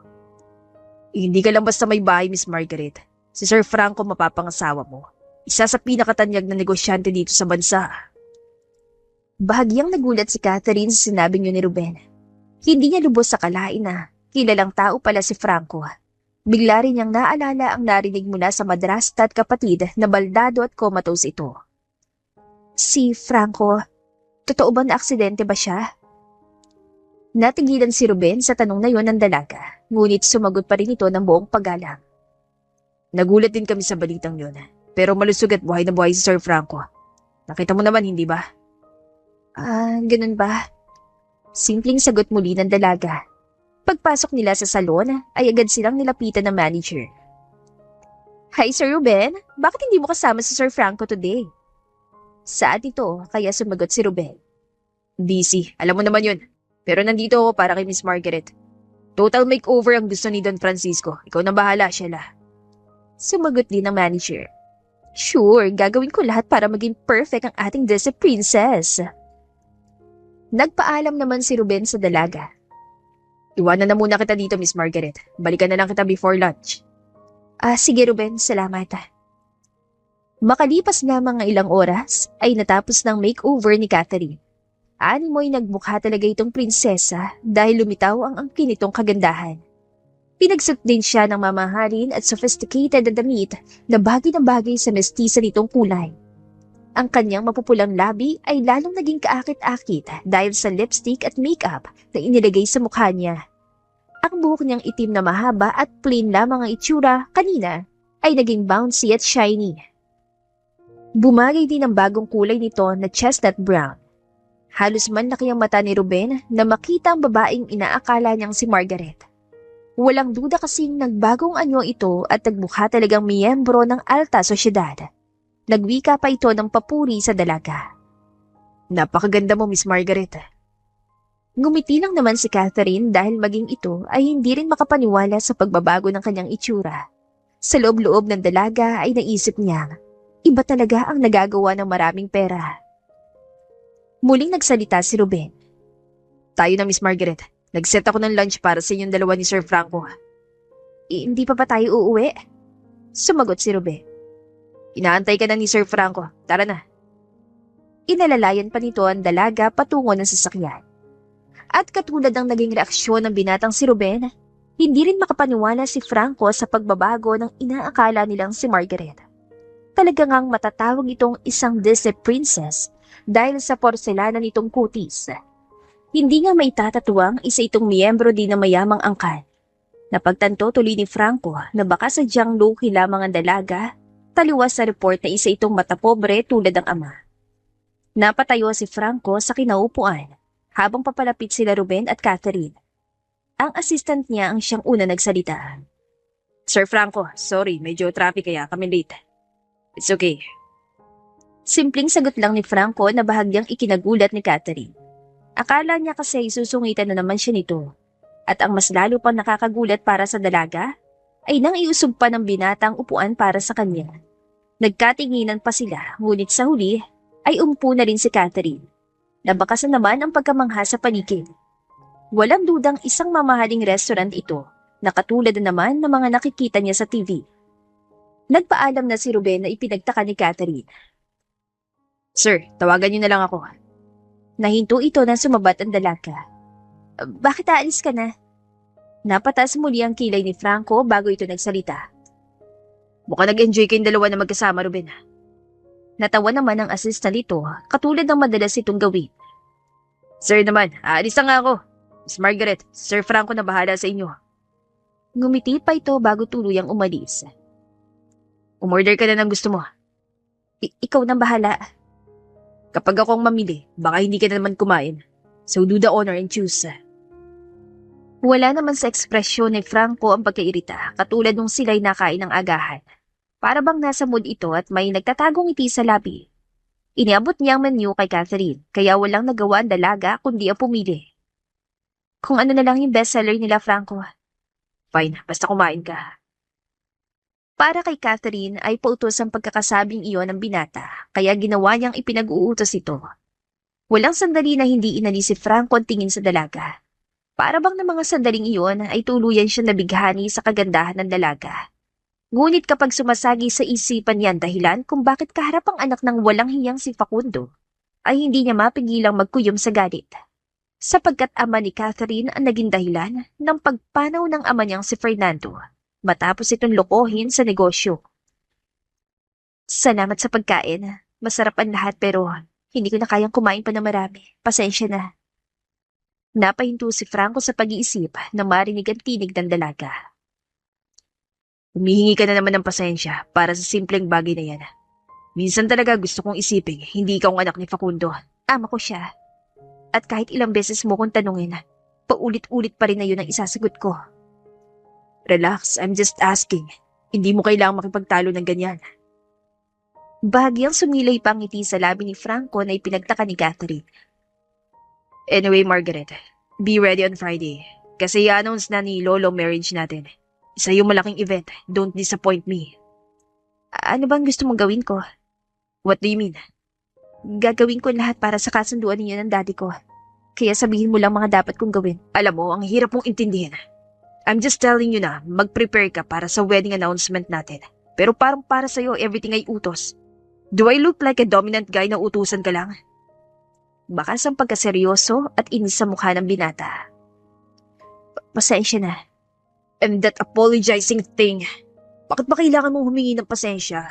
Hindi ka lang basta may bahay, Miss Margaret. Si Sir Franco mapapangasawa mo. Isa sa pinakatanyag na negosyante dito sa bansa. Bahagyang nagulat si Catherine sa sinabing yun ni Ruben. Hindi niya lubos sa kalain na kilalang tao pala si Franco. Bigla rin niyang naalala ang narinig mula sa madrasta at kapatid na baldado at comatose ito. Si Franco, totoo ba na aksidente ba siya? Natigilan si Ruben sa tanong na yon ng dalaga, ngunit sumagot pa rin ito ng buong paggalang. Nagulat din kami sa balitang yun, pero malusog at buhay na buhay si Sir Franco. Nakita mo naman, hindi ba? Ganun ba? Simpleng sagot muli ng dalaga. Pagpasok nila sa salon, ay agad silang nilapitan ng manager. Hi Sir Ruben, bakit hindi mo kasama si Sir Franco today? Saan ito, kaya sumagot si Ruben. Busy, alam mo naman yun. Pero nandito ako para kay Miss Margaret. Total makeover ang gusto ni Don Francisco. Ikaw na bahala, Sheila. Sumagot din ng manager. Sure, gagawin ko lahat para maging perfect ang ating Disney princess. Nagpaalam naman si Ruben sa dalaga. Iwanan na muna kita dito, Miss Margaret. Balikan na lang kita before lunch. Sige Ruben, salamat. Makalipas lamang ng ilang oras, ay natapos ng makeover ni Catherine. Animoy nagmukha talaga itong prinsesa dahil lumitaw ang angkin nitong kagandahan. Pinagsuot din siya ng mamahalin at sophisticated na damit na bagay na bagay sa mestiza nitong kulay. Ang kanyang mapupulang labi ay lalong naging kaakit-akit dahil sa lipstick at makeup na inilagay sa mukha niya. Ang buhok niyang itim na mahaba at plain lamang ang itsura kanina ay naging bouncy at shiny. Bumagay din ang bagong kulay nito na chestnut brown. Halos manlaki ang mata ni Ruben na makita ang babaeng inaakala niyang si Margaret. Walang duda kasing nagbagong anyo ito at nagmukha talagang miyembro ng alta sosyedad. Nagwika pa ito ng papuri sa dalaga. Napakaganda mo, Miss Margaret. Ngumiti lang naman si Catherine dahil maging ito ay hindi rin makapaniwala sa pagbabago ng kanyang itsura. Sa loob-loob ng dalaga ay naisip niya, iba talaga ang nagagawa ng maraming pera. Muling nagsalita si Ruben. Tayo na, Miss Margaret. Nag-set ako ng lunch para sa inyong dalawa ni Sir Franco. Hindi pa ba tayo uuwi? Sumagot si Ruben. Inaantay ka na ni Sir Franco. Tara na. Inalalayan pa nito ang dalaga patungo ng sasakyan. At katulad ng naging reaksyon ng binatang si Ruben, hindi rin makapaniwala si Franco sa pagbabago ng inaakala nilang si Margaret. Talaga ngang matatawag itong isang Disney princess dahil sa porselana nitong kutis. Hindi nga may tatatuwang isa itong miyembro din na mayamang angkan. Napagtanto tuloy ni Franco na baka sadyang luki lamang ang dalaga, taliwas sa report na isa itong matapobre tulad ng ama. Napatayo si Franco sa kinaupuan habang papalapit sila Ruben at Catherine. Ang assistant niya ang siyang una nagsalita. Sir Franco, sorry, medyo traffic kaya kami late. It's okay. Simpleng sagot lang ni Franco na bahagyang ikinagulat ni Catherine. Akala niya kasi susungitan na naman siya nito. At ang mas lalo pang nakakagulat para sa dalaga ay nang iusog pa ng binatang upuan para sa kanya. Nagkatinginan pa sila, ngunit sa huli ay umpo na rin si Catherine. Nabakasan naman ang pagkamangha sa paligid. Walang dudang isang mamahaling restaurant ito na katulad na naman ng mga nakikita niya sa TV. Nagpaalam na si Ruben na ipinagtaka ni Catherine. Sir, tawagan niyo na lang ako. Nahinto ito na sumabat ang dalaga. Bakit aalis ka na? Napatas muli ang kilay ni Franco bago ito nagsalita. Mukhang nag-enjoy kayong dalawa na magkasama, Ruben. Natawa naman ang assistant nito, katulad ng madalas itong gawin. Sir naman, aalis na nga ako. Miss Margaret, Sir Franco na bahala sa inyo. Ngumiti pa ito bago tuluyang umalis. Umorder ka na ng gusto mo. Ikaw nang bahala. Kapag ako ang mamili, baka hindi ka na naman kumain. So do the honor and choose. Wala naman sa ekspresyon ni Franco ang pagkairita katulad nung sila'y nakain ng agahan. Para bang nasa mood ito at may nagtatagong ngiti sa labi. Iniabot niya ang menu kay Catherine kaya walang nagawa ang dalaga kundi ang pumili. Kung ano na lang yung bestseller nila, Franco. Fine, basta kumain ka. Para kay Catherine ay pautos ang pagkakasabing iyon ng binata kaya ginawa niyang ipinag-uutos ito. Walang sandali na hindi inalis si Franco ang tingin sa dalaga. Para bang ng mga sandaling iyon ay tuluyan siya nabighani sa kagandahan ng dalaga. Ngunit kapag sumasagi sa isipan niya ang dahilan kung bakit kaharap ang anak ng walang hiyang si Facundo, ay hindi niya mapigilang magkuyom sa galit. Sapagkat ama ni Catherine ang naging dahilan ng pagpanaw ng ama niyang si Fernando matapos itong lokohin sa negosyo. Salamat sa pagkain. Masarap ang lahat pero hindi ko na kayang kumain pa na marami. Pasensya na. Napahinto si Franco sa pag-iisip na marinig ang tinig ng dalaga. Humihingi ka na naman ng pasensya para sa simpleng bagay na yan. Minsan talaga gusto kong isipin, hindi ikaw ang anak ni Facundo. Ama ko siya. At kahit ilang beses mo kong tanungin, paulit-ulit pa rin na yun ang isasagot ko. Relax, I'm just asking. Hindi mo kailangang makipagtalo ng ganyan. Bahagyang sumilay pa ang ngiti sa labi ni Franco na ipinagtaka ni Catherine. Anyway, Margaret, be ready on Friday. Kasi i-announce na ni Lolo marriage natin. Isa yung malaking event. Don't disappoint me. Ano bang gusto mong gawin ko? What do you mean? Gagawin ko lahat para sa kasunduan niyo ng daddy ko. Kaya sabihin mo lang mga dapat kong gawin. Alam mo, ang hirap mong intindihin. I'm just telling you na mag-prepare ka para sa wedding announcement natin. Pero parang para sa'yo, everything ay utos. Do I look like a dominant guy na utusan ka lang? Bakas ang pagkaseryoso at inis sa mukha ng binata. Pasensya na. And that apologizing thing. Bakit ba kailangan mong humingi ng pasensya?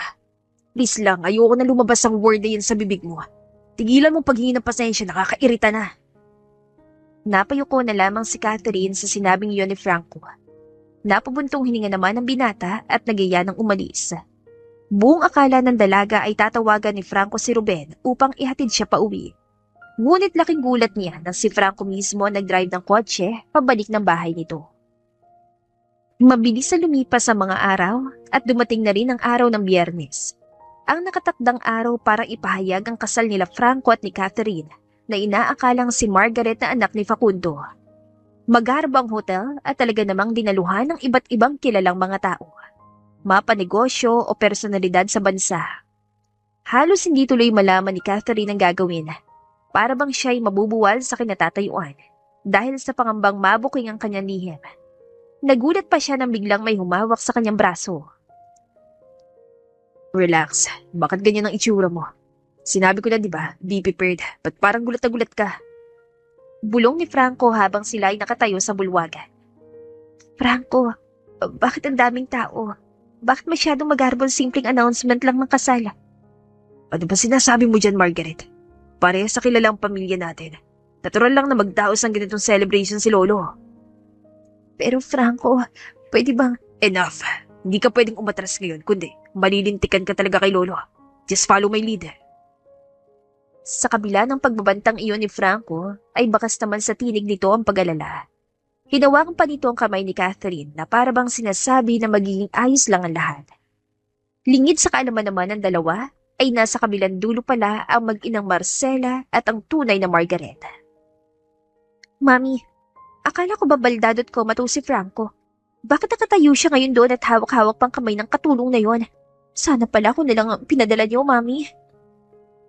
Please lang, ayoko na lumabas ang word na yan sa bibig mo. Tigilan mong paghingi ng pasensya, nakakairita na. Napayuko na lamang si Catherine sa sinabing iyon ni Franco. Napabuntong hininga naman ng binata at nagaya ng umalis. Buong akala ng dalaga ay tatawagan ni Franco si Ruben upang ihatid siya pa uwi. Ngunit laking gulat niya nang si Franco mismo nag-drive ng kotse pabalik ng bahay nito. Mabilis na lumipas ang mga araw at dumating na rin ang araw ng Biyernes. Ang nakatakdang araw para ipahayag ang kasal nila Franco at ni Catherine na inaakalang si Margaret na anak ni Facundo. Magarbang hotel at talaga namang dinaluhan ng iba't ibang kilalang mga tao. Mapanegosyo o personalidad sa bansa. Halos hindi tuloy malaman ni Catherine ang gagawin. Para bang siya'y mabubuwal sa kinatatayuan dahil sa pangambang mabuking ang kanyang lihim. Nagulat pa siya nang biglang may humawak sa kanyang braso. Relax, bakit ganyan ang itsura mo? Sinabi ko na diba, be prepared, ba't parang gulat na gulat ka? Bulong ni Franco habang sila ay nakatayo sa bulwagan. Franco, bakit ang daming tao? Bakit masyadong magarbong simpleng announcement lang ng kasal? Ano ba sinasabi mo dyan, Margaret? Parehas sa kilalang pamilya natin. Natural lang na magdaos ng ganitong celebration si Lolo. Pero Franco, pwede bang... Enough. Hindi ka pwedeng umatras ngayon, kundi malilintikan ka talaga kay Lolo. Just follow my lead. Sa kabila ng pagbabantang iyon ni Franco, ay bakas naman sa tinig nito ang pag-alala. Hinawakan pa nito ang kamay ni Catherine na para bang sinasabi na magiging ayos lang ang lahat. Lingid sa kaalaman naman ng dalawa, ay nasa kabilang dulo pala ang mag-inang Marcela at ang tunay na Margaret. Mami, akala ko ba baldadot ko mato si Franco? Bakit nakatayo siya ngayon doon at hawak-hawak pang kamay ng katulong na yon? Sana pala ako nalang pinadala niyo, Mami.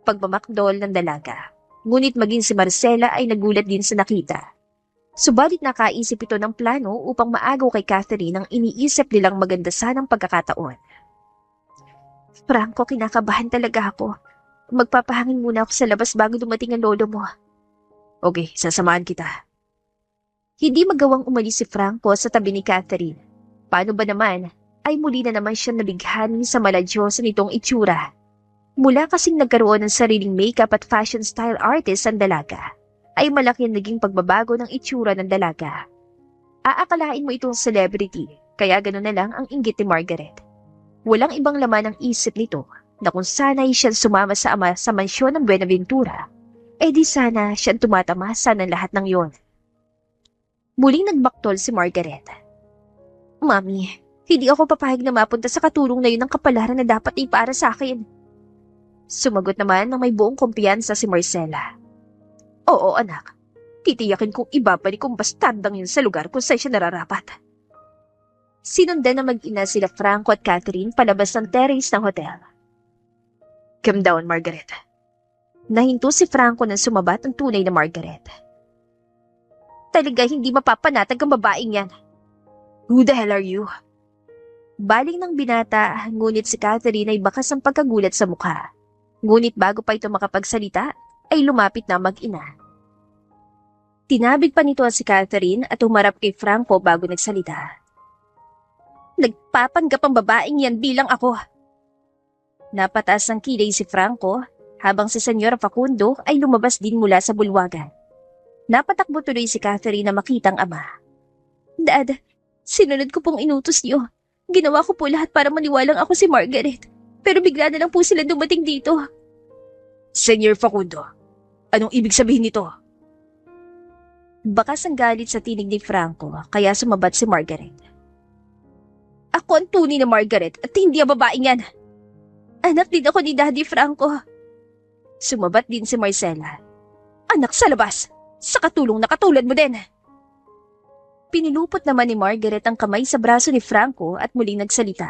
Pagmamakdol ng dalaga. Ngunit maging si Marcela ay nagulat din sa nakita. Subalit nakaisip ito ng plano upang maagaw kay Catherine ang iniisip nilang maganda sanang pagkakataon. Franco, kinakabahan talaga ako. Magpapahangin muna ako sa labas bago dumating ang lolo mo. Okay, sasamahan kita. Hindi magawang umalis si Franco sa tabi ni Catherine. Paano ba naman, ay muli na naman siya nabighani sa maladyosa nitong itsura. Mula kasing nagkaroon ng sariling makeup at fashion style artist ang dalaga, ay malaki ang naging pagbabago ng itsura ng dalaga. Aakalain mo itong celebrity, kaya gano'n na lang ang inggit ni Margaret. Walang ibang laman ang isip nito na kung sana'y siyang sumama sa ama sa mansyon ng Buenaventura, di sana siyang tumatamasa ng lahat ng yon. Muling nagbaktol si Margaret. Mami, hindi ako papayag na mapunta sa katulong na yun ng kapalaran na dapat ay para sa akin. Sumagot naman ng may buong kumpiyansa si Marcela. Oo anak, titiyakin kong ibabalik kong bastardang yun sa lugar kung saan siya nararapat. Sinundan na mag-ina sila Franco at Catherine palabas ng terrace ng hotel. Calm down, Margaret. Nahinto si Franco nang sumabat ang tunay na Margaret. Talaga hindi mapapanatag ang babaeng yan. Who the hell are you? Baling ng binata, ngunit si Catherine ay bakas ang pagkagulat sa mukha. Ngunit bago pa ito makapagsalita, ay lumapit na mag-ina. Tinabig pa nito si Catherine at humarap kay Franco bago nagsalita. Nagpapanggap ang babaeng yan bilang ako. Napataas ng kilay si Franco habang si Senyor Facundo ay lumabas din mula sa bulwagan. Napatakbo tuloy si Catherine na makitang ama. Dad, sinunod ko pong inutos niyo. Ginawa ko po lahat para maniwalang ako si Margaret. Pero bigla na lang po sila dumating dito. Senyor Facundo, anong ibig sabihin nito? Bakas ang galit sa tinig ni Franco kaya sumabat si Margaret. Ako ang tunay na Margaret at hindi ang babaeng yan. Anak din ako ni Daddy Franco. Sumabat din si Marcela. Anak sa labas, sa katulong na katulad mo din. Pinilupot naman ni Margaret ang kamay sa braso ni Franco at muling nagsalita.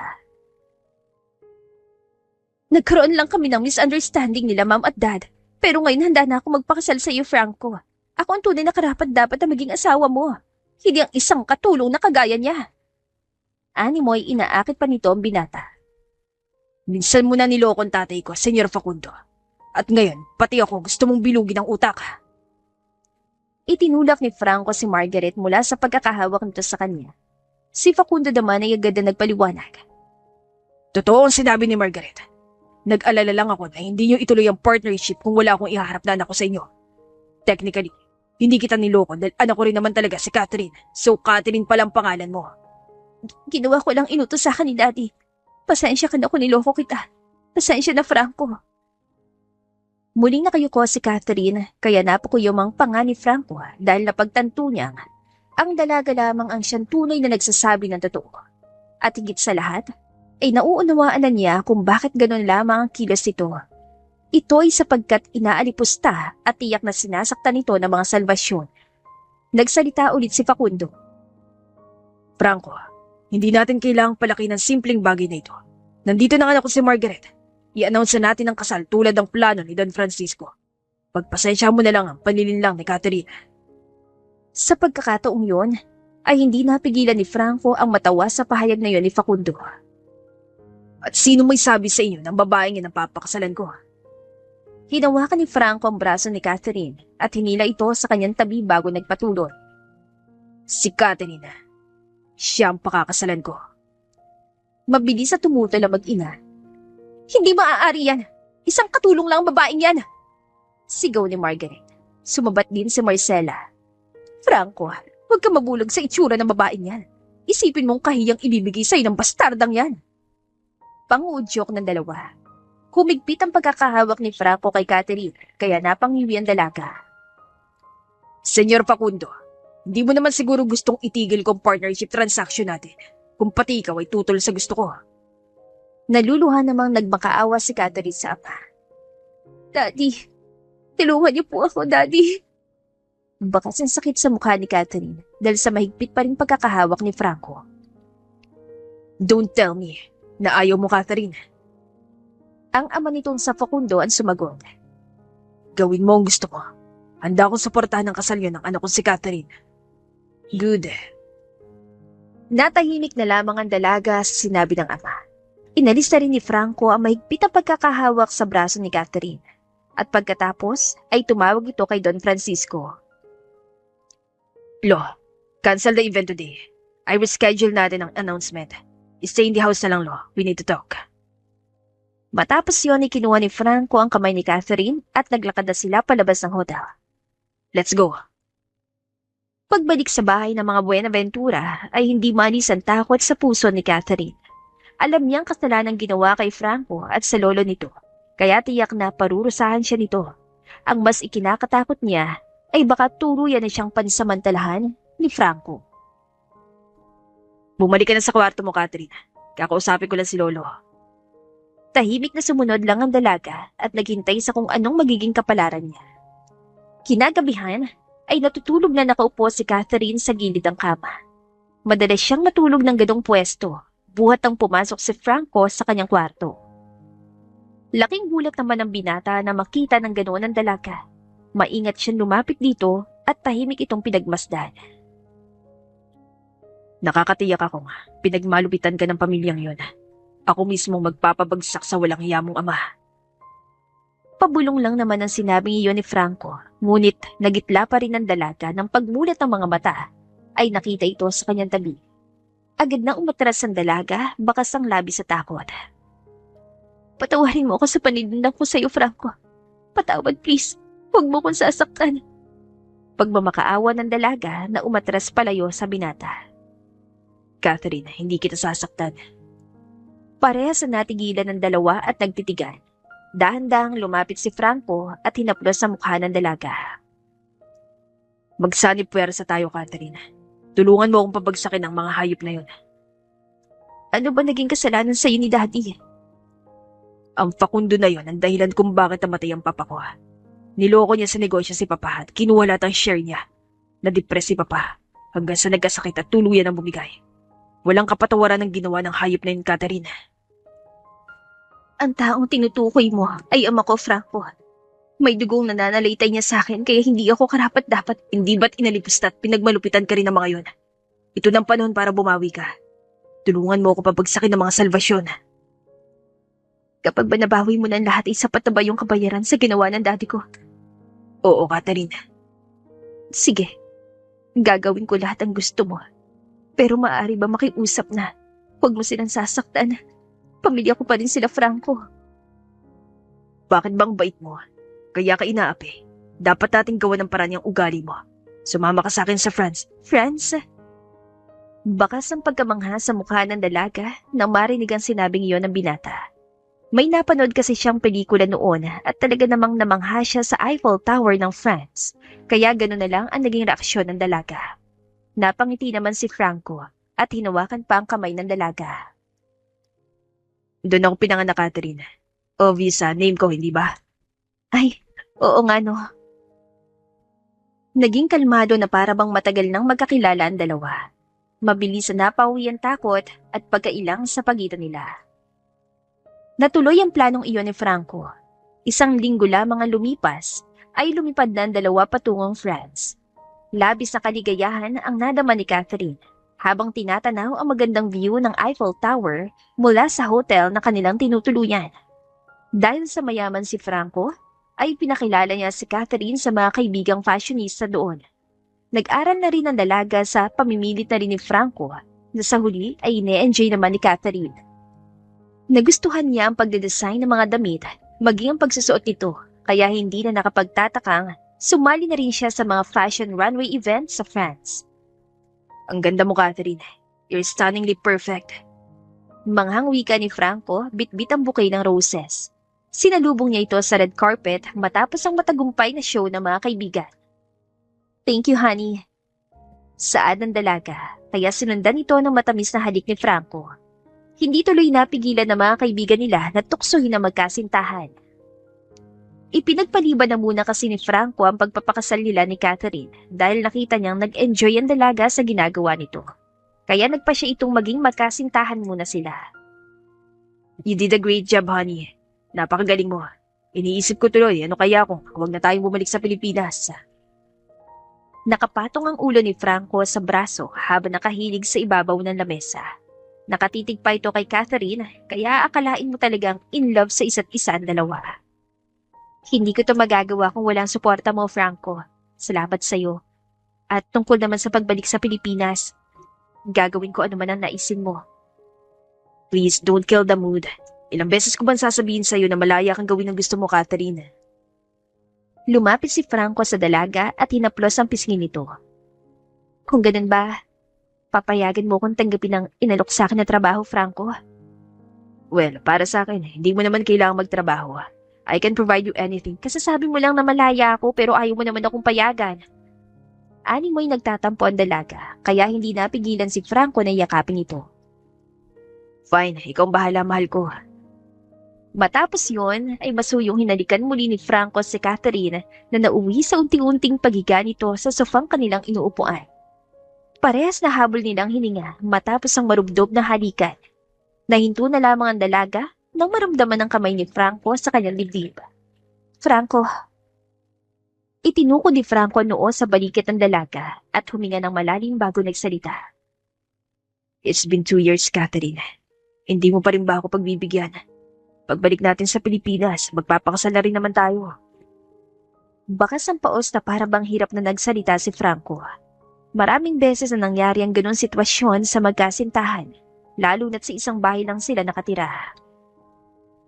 Nagkaroon lang kami ng misunderstanding nila Ma'am at Dad, pero ngayon handa na ako magpakasal sa iyo, Franco. Ako ang tunay na karapat-dapat na maging asawa mo, hindi ang isang katulong na kagaya niya. Animo ay inaakit pa nito ang binata. Minsan mo na niloko ang tatay ko, Senyor Facundo. At ngayon, pati ako gusto mong bilugin ang utak. Itinulak ni Franco si Margaret mula sa pagkakahawak nito sa kanya. Si Facundo naman ay agad na nagpaliwanag. Totoo ang sinabi ni Margaret. Nag-alala lang ako na hindi niyo ituloy ang partnership kung wala akong ihaharap na anak ko sa inyo. Technically, hindi kita niloko dahil anak ko rin naman talaga si Catherine. So Catherine palang pangalan mo. Ginawa ko lang inutos sa akin ni Daddy. Pasensya ka na kung niloko kita. Pasensya na, Franco. Muling nakayuko si Catherine kaya napakuyom ang panga ni Franco dahil napagtanto niyang ang dalaga lamang ang siyang tunay na nagsasabi ng totoo. At higit sa lahat, ay nauunawaan na niya kung bakit ganon lamang ang kilos nito. Ito ay sapagkat inaalipusta at tiyak na sinasaktan nito ng mga salvasyon. Nagsalita ulit si Facundo. Franco, hindi natin kailangang palaki ng simpleng bagay na ito. Nandito na anak ko si Margaret. I-announce na natin ang kasal tulad ng plano ni Don Francisco. Pagpasensya mo na lang ang panlilinlang ni Catherine. Sa pagkakataong yon, ay hindi napigilan ni Franco ang matawa sa pahayag na yon ni Facundo. At sino may sabi sa inyo ng babaeng yan ang papakasalan ko? Hinawakan ni Franco ang braso ni Catherine at hinila ito sa kanyang tabi bago nagpatuloy. Si Catherine. Siya ang pakakasalan ko. Mabilis at tumutol ang mag-ina. Hindi maaari yan. Isang katulong lang ang babaeng yan. Sigaw ni Margaret. Sumabat din si Marcela. Franco, huwag ka mabulag sa itsura ng babaeng yan. Isipin mong kahiyang ibibigay sa'yo ng bastardang yan. Panguudyok ng dalawa. Humigpit ang pagkakahawak ni Franco kay Catherine, kaya napangiwi ang dalaga. Senyor Facundo, hindi mo naman siguro gustong itigil kong partnership transaction natin kung pati ikaw ay tutol sa gusto ko. Naluluha namang nagmakaawa si Catherine sa ama. Daddy, tulungan niyo po ako, Daddy. Bakas ang sakit sa mukha ni Catherine dahil sa mahigpit pa rin pagkakahawak ni Franco. Don't tell me na ayaw mo, Catherine. Ang ama nitong sa Facundo ang sumagot. Gawin mo ang gusto mo. Handa akong suportahan ang kasal yun ng anak ko si Catherine. Good. Natahimik na lamang ang dalaga sa sinabi ng ama. Inalis na rin ni Franco ang mahigpit na pagkakahawak sa braso ni Catherine. At pagkatapos ay tumawag ito kay Don Francisco. Lo, cancel the event today. I reschedule natin ang announcement. Stay in the house na lang, Lo. We need to talk. Matapos yun ay kinuha ni Franco ang kamay ni Catherine at naglakad na sila palabas ng hotel. Let's go. Pagbalik sa bahay ng mga Buenaventura ay hindi manis ang takot sa puso ni Catherine. Alam niyang kasalanan ginawa kay Franco at sa lolo nito, kaya tiyak na parurusahan siya nito. Ang mas ikinakatakot niya ay baka tuluyan na siyang pansamantalahan ni Franco. Bumalik ka na sa kwarto mo, Catherine. Kakausapin ko lang si Lolo. Tahimik na sumunod lang ang dalaga at naghintay sa kung anong magiging kapalaran niya. Kinagabihan ay natutulog na nakaupo si Catherine sa gilid ng kama. Madalas siyang matulog ng ganong pwesto, buhat ang pumasok si Franco sa kanyang kwarto. Laking gulat naman ng binata na makita ng ganoon ang dalaga. Maingat siyang lumapit dito at tahimik itong pinagmasdan. Nakakatiyak akong pinagmalupitan ka ng pamilyang yon. Ako mismo magpapabagsak sa walang hiya mong ama. Pabulong lang naman ang sinabing iyon ni Franco, ngunit nagitla pa rin ang dalaga ng pagmulat ng mga mata ay nakita ito sa kanyang tabi. Agad na umatras ang dalaga, bakas ang labi sa takot. Patawarin mo ako sa panindak ko sa iyo, Franco. Patawad, please. Huwag mo kong sasaktan. Pagmamakaawa ng dalaga na umatras palayo sa binata. Catherine, hindi kita sasaktan. Parehas na natigilan ng dalawa at nagtitigan. Dahan-dahang lumapit si Franco at hinaplos sa mukha ng dalaga. Magsanib puwersa tayo, Catherine. Tulungan mo akong pabagsakin ang mga hayop na yon. Ano ba naging kasalanan sa iyo ni Daddy? Ang Facundo na yon ang dahilan kung bakit namatay ang papa ko. Niloko niya sa negosyo si Papa at kinuha lahat ang share niya. Na-depress si Papa hanggang sa nagkasakit at tuluyan ang bumigay. Walang kapatawaran ng ginawa ng hayop na yun, Catherine. Ang taong tinutukoy mo ay ama ko, Franco. May dugong nananalaytay niya sa akin kaya hindi ako karapat-dapat. Hindi ba't inalipusta at pinagmalupitan ka rin ng mga yon? Ito ng panahon para bumawi ka. Tulungan mo ako pabagsakin ng mga salvasyon. Kapag ba nabawi mo ng lahat ay sapat na ba yung kabayaran sa ginawa ng daddy ko? Oo, Catherine. Sige, gagawin ko lahat ang gusto mo. Pero maaari ba makiusap na? Huwag mo silang sasaktan. Pamilya ko pa rin sila, Franco. Bakit bang bait mo? Kaya ka inaapi. Dapat nating gawa ng paraan yung ugali mo. Sumama ka sa akin sa France. France? Bakas ang pagkamangha sa mukha ng dalaga nang marinig ang sinabing iyon ng binata. May napanood kasi siyang pelikula noon at talaga namang namangha siya sa Eiffel Tower ng France. Kaya gano'n na lang ang naging reaksyon ng dalaga. Napangiti naman si Franco at hinawakan pa ang kamay ng dalaga. Doon ako pinanganak, Catherine. Obvious name ko, hindi ba? Ay, oo nga no. Naging kalmado na para bang matagal nang magkakilala ang dalawa. Mabilis na napauwi ang takot at pagkailang sa pagitan nila. Natuloy ang planong iyon ni Franco. Isang linggo lamang ang lumipas ay lumipad na ang dalawa patungong France. Labis na kaligayahan ang nadama ni Catherine habang tinatanaw ang magandang view ng Eiffel Tower mula sa hotel na kanilang tinutuluyan. Dahil sa mayaman si Franco, ay pinakilala niya si Catherine sa mga kaibigang fashionista doon. Nag-aral na rin ang dalaga sa pamimilit na rin ni Franco na sa huli ay ine-enjoy naman ni Catherine. Nagustuhan niya ang pagdedesign ng mga damit maging ang pagsusuot nito kaya hindi na nakapagtatakang sumali na rin siya sa mga fashion runway events sa France. Ang ganda mo, Catherine. You're stunningly perfect. Manghang wika ni Franco, bitbit ang bouquet ng roses. Sinalubong niya ito sa red carpet matapos ang matagumpay na show ng mga kaibigan. Thank you, honey. Saad ng dalaga, kaya sinundan ito ng matamis na halik ni Franco. Hindi tuloy napigilan ng mga kaibigan nila na tuksohin na magkasintahan. Ipinagpaliban na muna kasi ni Franco ang pagpapakasal nila ni Catherine dahil nakita niyang nag-enjoy ang dalaga sa ginagawa nito. Kaya nagpa siya itong maging magkasintahan muna sila. You did a great job, honey. Napakagaling mo. Iniisip ko tuloy, ano kaya kung huwag na tayong bumalik sa Pilipinas? Nakapatong ang ulo ni Franco sa braso habang nakahilig sa ibabaw ng lamesa. Nakatitig pa ito kay Catherine kaya akalain mo talagang in love sa isa't isa ang dalawa. Hindi ko to magagawa kung walang suporta mo, Franco. Salamat sa'yo. At tungkol naman sa pagbalik sa Pilipinas, gagawin ko ano man ang naisin mo. Please, don't kill the mood. Ilang beses ko bang sasabihin sa'yo na malaya kang gawin ang gusto mo, Catherine? Lumapit si Franco sa dalaga at hinaplos ang pisngi nito. Kung ganun ba, papayagan mo kong tanggapin ang inalok sa akin na trabaho, Franco? Well, para sa akin, hindi mo naman kailangang magtrabaho. I can provide you anything. Kasasabi mo lang na malaya ako pero ayaw mo naman akong payagan. Ani mo'y nagtatampo ang dalaga, kaya hindi napigilan si Franco na yakapin ito. Fine, ikaw ang bahala, mahal ko. Matapos yon ay masuyong hinalikan muli ni Franco si Catherine na nauwi sa unti-unting paghiga nito sa sofang kanilang inuupuan. Parehas na habol nilang hininga matapos ang marubdob na halikan. Nahinto na lamang ang dalaga nang maramdaman ang kamay ni Franco sa kanyang dibdib. Franco. Itinuko ni Franco noo sa balikat ng dalaga at huminga ng malalim bago nagsalita. It's been 2 years, Catherine. Hindi mo pa rin ba ako pagbibigyan? Pagbalik natin sa Pilipinas, magpapakasal na rin naman tayo. Bakas ang paos na para bang hirap na nagsalita si Franco. Maraming beses na nangyari ang ganun sitwasyon sa magkasintahan, lalo na't sa isang bahay lang sila nakatira.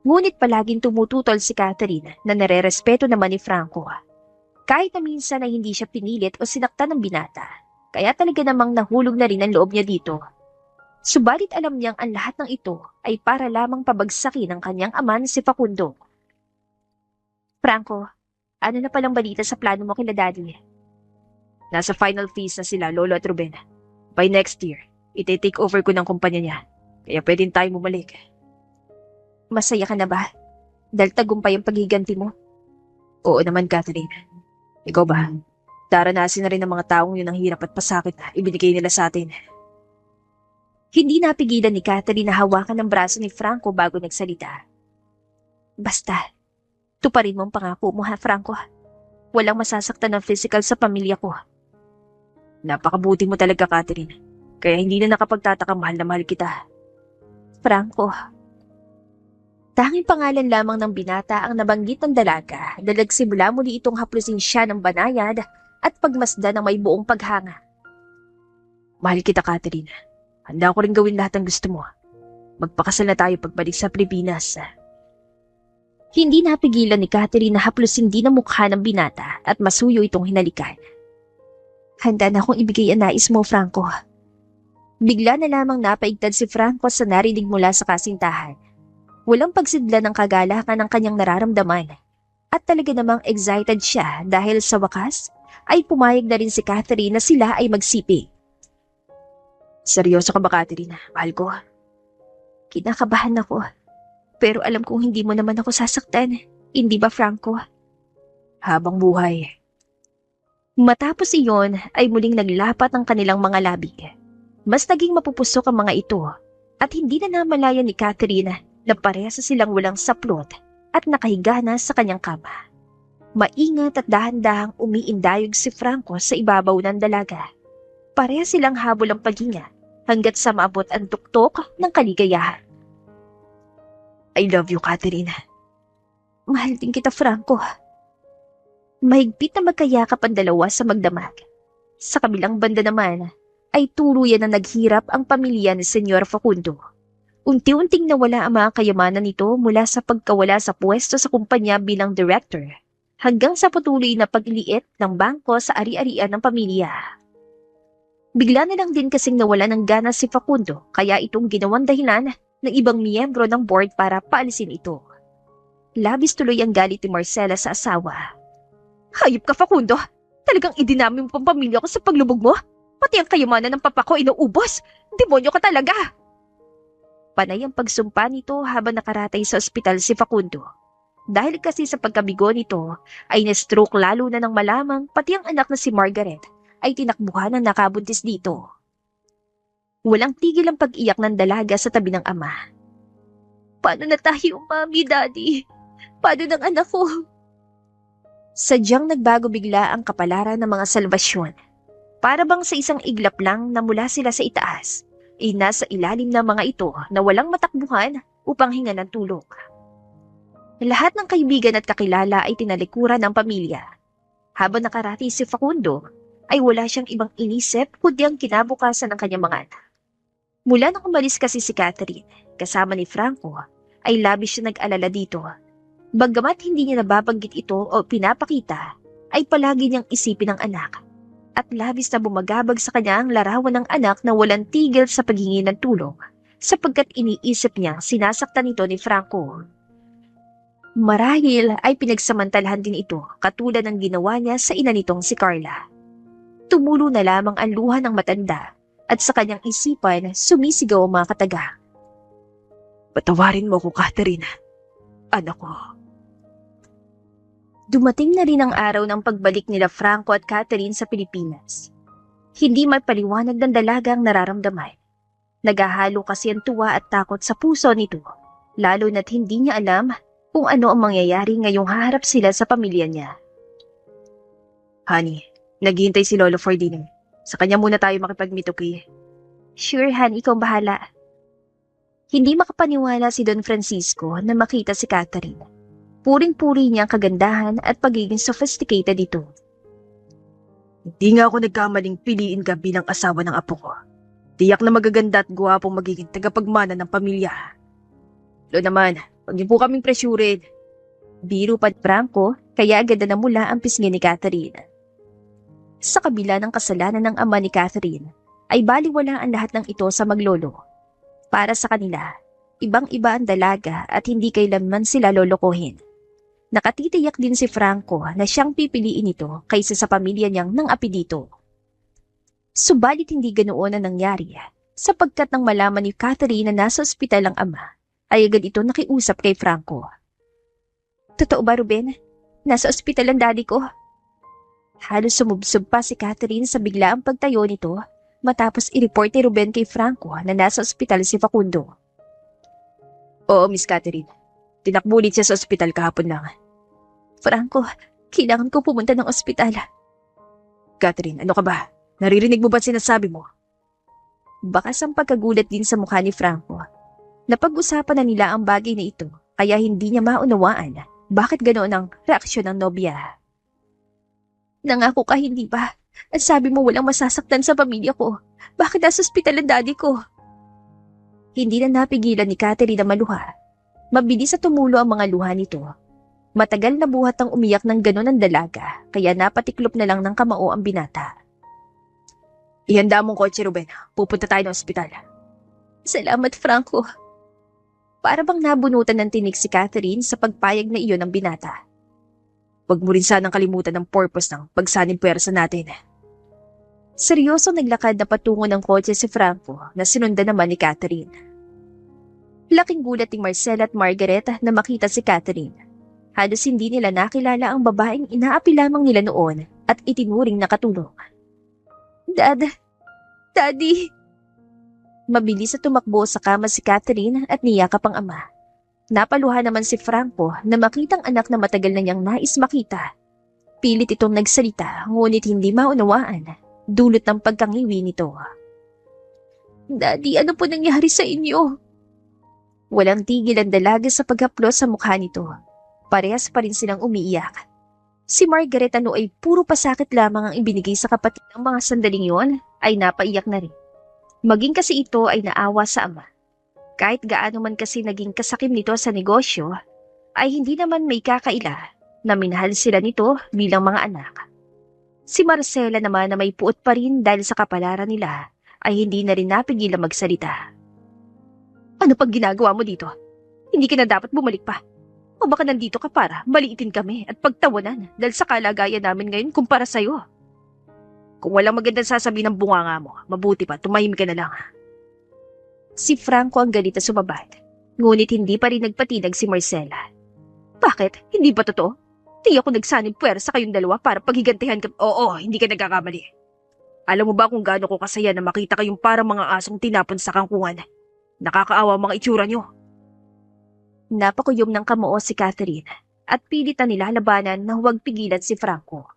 Ngunit palaging tumututol si Catherine na nare-respeto naman ni Franco. Kahit na minsan ay hindi siya pinilit o sinaktan ng binata, kaya talaga namang nahulog na rin ang loob niya dito. Subalit alam niyang ang lahat ng ito ay para lamang pabagsakin ng kanyang ama na si Facundo. Franco, ano na palang balita sa plano mo kila Daddy? Nasa final phase na sila, Lolo at Ruben. By next year, iti-take over ko ng kumpanya niya, kaya pwedeng tayo bumalik. Masaya ka na ba? Dahil tagumpay ang paghiganti mo? Oo naman, Catherine. Ikaw ba? Daranasin na rin ng mga taong yun ang hirap at pasakit na ibinigay nila sa atin. Hindi napigilan ni Catherine na hawakan ng braso ni Franco bago nagsalita. Basta, tuparin mo ang pangako mo ha, Franco. Walang masasaktan ng physical sa pamilya ko. Napakabuti mo talaga, Catherine. Kaya hindi na nakapagtataka mahal na mahal kita. Franco. Tanging pangalan lamang ng binata ang nabanggit ng dalaga na nagsimula muli itong haplusin siya ng banayad at pagmasdan ng may buong paghanga. Mahal kita, Catherine. Handa ko rin gawin lahat ng gusto mo. Magpakasal na tayo pagbalik sa Pilipinas. Hindi napigilan ni Catherine na haplusin din ang mukha ng binata at masuyo itong hinalikan. Handa na akong ibigay ang nais mo, Franco. Bigla na lamang napaigtad si Franco sa narinig mula sa kasintahan. Walang pagsidla ng kagalakan ng kanyang nararamdaman. At talaga namang excited siya dahil sa wakas ay pumayag na rin si Catherine na sila ay magsiping. Seryoso ka ba, Catherine? Mahal ko. Kinakabahan ako. Pero alam kong hindi mo naman ako sasaktan. Hindi ba, Franco? Habang buhay. Matapos iyon ay muling naglapat ang kanilang mga labi. Mas naging mapupusok ang mga ito at hindi na namalayan ni Catherine na parehas silang walang saplot at nakahiga na sa kanyang kama. Maingat at dahan-dahang umiindayog si Franco sa ibabaw ng dalaga. Parehas silang habol ang paghinga hanggat sa maabot ang tuktok ng kaligayahan. I love you, Catherine. Mahal din kita, Franco. Mahigpit na magkayakap ang dalawa sa magdamag. Sa kabilang banda naman ay tuluyan na naghirap ang pamilya ni Senyor Facundo. Unti-unting nawala ang mga kayamanan nito mula sa pagkawala sa pwesto sa kumpanya bilang director hanggang sa patuloy na pagliit ng bangko sa ari-arian ng pamilya. Bigla na lang din kasing nawala ng gana si Facundo kaya itong ginawang dahilan ng ibang miyembro ng board para paalisin ito. Labis tuloy ang galit ni Marcela sa asawa. Hayop ka, Facundo! Talagang idinami mo pang pamilya ko sa paglubog mo? Pati ang kayamanan ng papa ko inuubos! Demonyo ka talaga! Panay ang pagsumpa nito habang nakaratay sa ospital si Facundo. Dahil kasi sa pagkabigo nito ay na-stroke lalo na nang malamang pati ang anak na si Margaret ay tinakbuhan ng nakabuntis dito. Walang tigil ang pag-iyak ng dalaga sa tabi ng ama. Paano na tayo, Mami, Daddy? Paano ng anak ko? Sadyang nagbago bigla ang kapalaran ng mga salvasyon. Para bang sa isang iglap lang na mula sila sa itaas, ay nasa ilalim ng mga ito na walang matakbuhan upang hinga ng tulong. Lahat ng kaibigan at kakilala ay tinalikuran ng pamilya. Habang nakarati si Facundo, ay wala siyang ibang inisip kundi ang kinabukasan ng kanyang mga anak. Mula nang umalis kasi si Catherine, kasama ni Franco, ay labis siya nag-alala dito. Bagamat hindi niya nababanggit ito o pinapakita, ay palagi niyang isipin ang anak. At labis na bumagabag sa kanya ang larawan ng anak na walang tigil sa paghingi ng tulong sapagkat iniisip niyang sinasaktan ito ni Franco. Marahil ay pinagsamantalahan din ito katulad ng ginawa niya sa ina nitong si Carla. Tumulo na lamang ang luha ng matanda at sa kanyang isipan sumisigaw ang mga kataga. Patawarin mo ko, Catherine. Anak ko. Dumating na rin ang araw ng pagbalik nila Franco at Catherine sa Pilipinas. Hindi mapaliwanag ng dalagang nararamdaman. Naghahalo kasi ang tuwa at takot sa puso nito, lalo na't hindi niya alam kung ano ang mangyayari ngayong haharap sila sa pamilya niya. Honey, naghihintay si Lolo for dinner. Sa kanya muna tayo makipag-meet, okay? Sure, Han, ikaw bahala. Hindi makapaniwala si Don Francisco na makita si Catherine. Puring-puri niya ang kagandahan at pagiging sophisticated dito. Hindi nga ako nagkamaling piliin ka bilang asawa ng apo ko. Tiyak na magaganda at gwapong magiging tagapagmana ng pamilya. Lo naman, huwag niyo po kaming presyurin. Biro pa Franco, kaya agad na namula ang pisngi ni Catherine. Sa kabila ng kasalanan ng ama ni Catherine, ay baliwala ang lahat ng ito sa maglolo. Para sa kanila, ibang-iba ang dalaga at hindi kailanman sila lolokohin. Nakatitiyak din si Franco na siyang pipiliin ito kaysa sa pamilya niyang nang apelyido. Subalit hindi ganoon ang nangyari sapagkat nang malaman ni Catherine na nasa ospital ang ama, ay agad ito nakiusap kay Franco. Totoo ba, Ruben? Nasa ospital ang daddy ko? Halos sumubsob pa si Catherine sa biglaang pagtayo nito matapos i-report ni Ruben kay Franco na nasa ospital si Facundo. Oo, Miss Catherine. Tinakbulit siya sa ospital kahapon lang. Franco, kailangan ko pumunta ng ospital. Catherine, ano ka ba? Naririnig mo ba sinasabi mo? Bakas ang pagkagulat din sa mukha ni Franco. Napag-usapan na nila ang bagay na ito kaya hindi niya maunawaan bakit ganoon ang reaksyon ng nobya. Nangako ka hindi ba? At sabi mo walang masasaktan sa pamilya ko. Bakit nasa ospital ang daddy ko? Hindi na napigilan ni Catherine na maluha. Mabilis na tumulo ang mga luha nito. Matagal na buhat ang umiyak ng ganon ang dalaga, kaya napatiklop na lang ng kamao ang binata. Ihanda mong kotse, Ruben. Pupunta tayo ng ospital. Salamat, Franco. Para bang nabunutan ng tinig si Catherine sa pagpayag na iyon ng binata. Huwag mo rin sanang kalimutan ang purpose ng pagsanim puwersa natin. Seryoso naglakad na patungo ng kotse si Franco na sinundan naman ni Catherine. Laking gulat ni Marcel at Margaret na makita si Catherine. Halos hindi nila nakilala ang babaeng inaapi lamang nila noon at itinuring na katulong. Daddy! Mabilis na tumakbo sa kama si Catherine at niyakap ang ama. Napaluha naman si Franco na makitang anak na matagal na niyang nais makita. Pilit itong nagsalita ngunit hindi maunawaan, dulot ng pagkangiwi nito. Daddy, ano po nangyari sa inyo? Walang tigil ang dalaga sa paghaplos sa mukha nito. Parehas pa rin silang umiiyak. Si Margaret ay puro pasakit lamang ang ibinigay sa kapatid ng mga sandaling yon ay napaiyak na rin. Maging kasi ito ay naawa sa ama. Kahit gaano man kasi naging kasakim nito sa negosyo, ay hindi naman may kakaila na minahal sila nito bilang mga anak. Si Marcela naman na may puot pa rin dahil sa kapalaran nila ay hindi na rin napigilang magsalita. Ano pag ginagawa mo dito? Hindi ka na dapat bumalik pa. O baka nandito ka para maliitin kami at pagtawanan dahil sa kalagayan namin ngayon kumpara sa'yo. Kung walang magandang sasabihin ng bunganga mo, mabuti pa, tumahimik ka na lang. Si Franco ang galit na sumabad, ngunit hindi pa rin nagpatinag si Marcela. Bakit? Hindi ba totoo? Di ako nagsanib puwersa kayong dalawa para paghigantihan ka. Oo, hindi ka nagkakamali. Alam mo ba kung gaano ko kasaya na makita kayong parang mga asong tinapon sa kangkungan? Nakakaawa mga itsura nyo. Napakuyom ng kamao si Catherine at pilit na nilalabanan na huwag pigilan si Franco.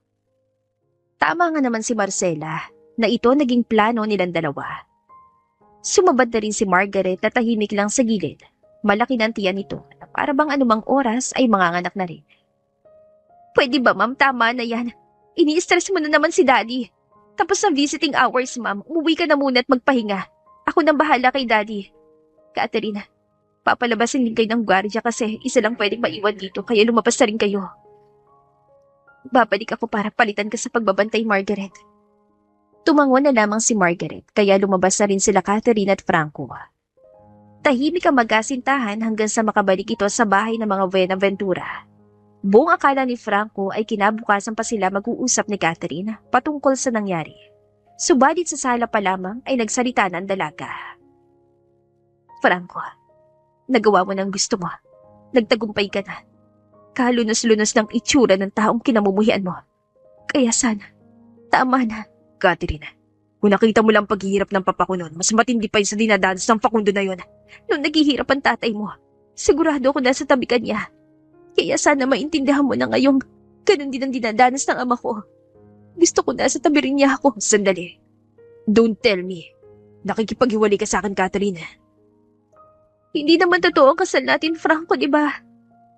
Tama nga naman si Marcela na ito naging plano nilang dalawa. Sumabad na rin si Margaret na tahimik lang sa gilid. Malaki ng tiyan nito na para bang anumang oras ay manganganak na rin. Pwede ba ma'am, tama na yan. Ini-stress mo na naman si daddy. Tapos sa visiting hours ma'am, umuwi ka na muna at magpahinga. Ako nang bahala kay daddy. Catherine, papalabasin din kayo ng gwardiya kasi isa lang pwedeng maiwan dito kaya lumabas na rin kayo. Babalik ako para palitan ka sa pagbabantay, Margaret. Tumango na lamang si Margaret kaya lumabas na rin sila Catherine at Franco. Tahimik ang magkasintahan hanggang sa makabalik ito sa bahay ng mga Buenaventura. Buong akala ni Franco ay kinabukasan pa sila mag-uusap ni Catherine patungkol sa nangyari. Subalit sa sala pa lamang ay nagsalita na ang dalaga. Franco, nagawa mo ng gusto mo. Nagtagumpay ka na. Kalunos-lunos ng itsura ng taong kinamumuhian mo. Kaya sana, tama na. Catherine, kung nakita mo lang paghihirap ng papa ko noon, mas matindi pa yun sa dinadanas ng Facundo na yun. Nung naghihirap ang tatay mo, sigurado ako nasa tabi ka niya. Kaya sana maintindihan mo na ngayong ganun din ang dinadanas ng ama ko. Gusto ko nasa tabi rin niya ako. Sandali. Don't tell me. Nakikipaghiwalay ka sa akin, Catherine. Hindi naman totoo ang kasal natin, Franco, di ba?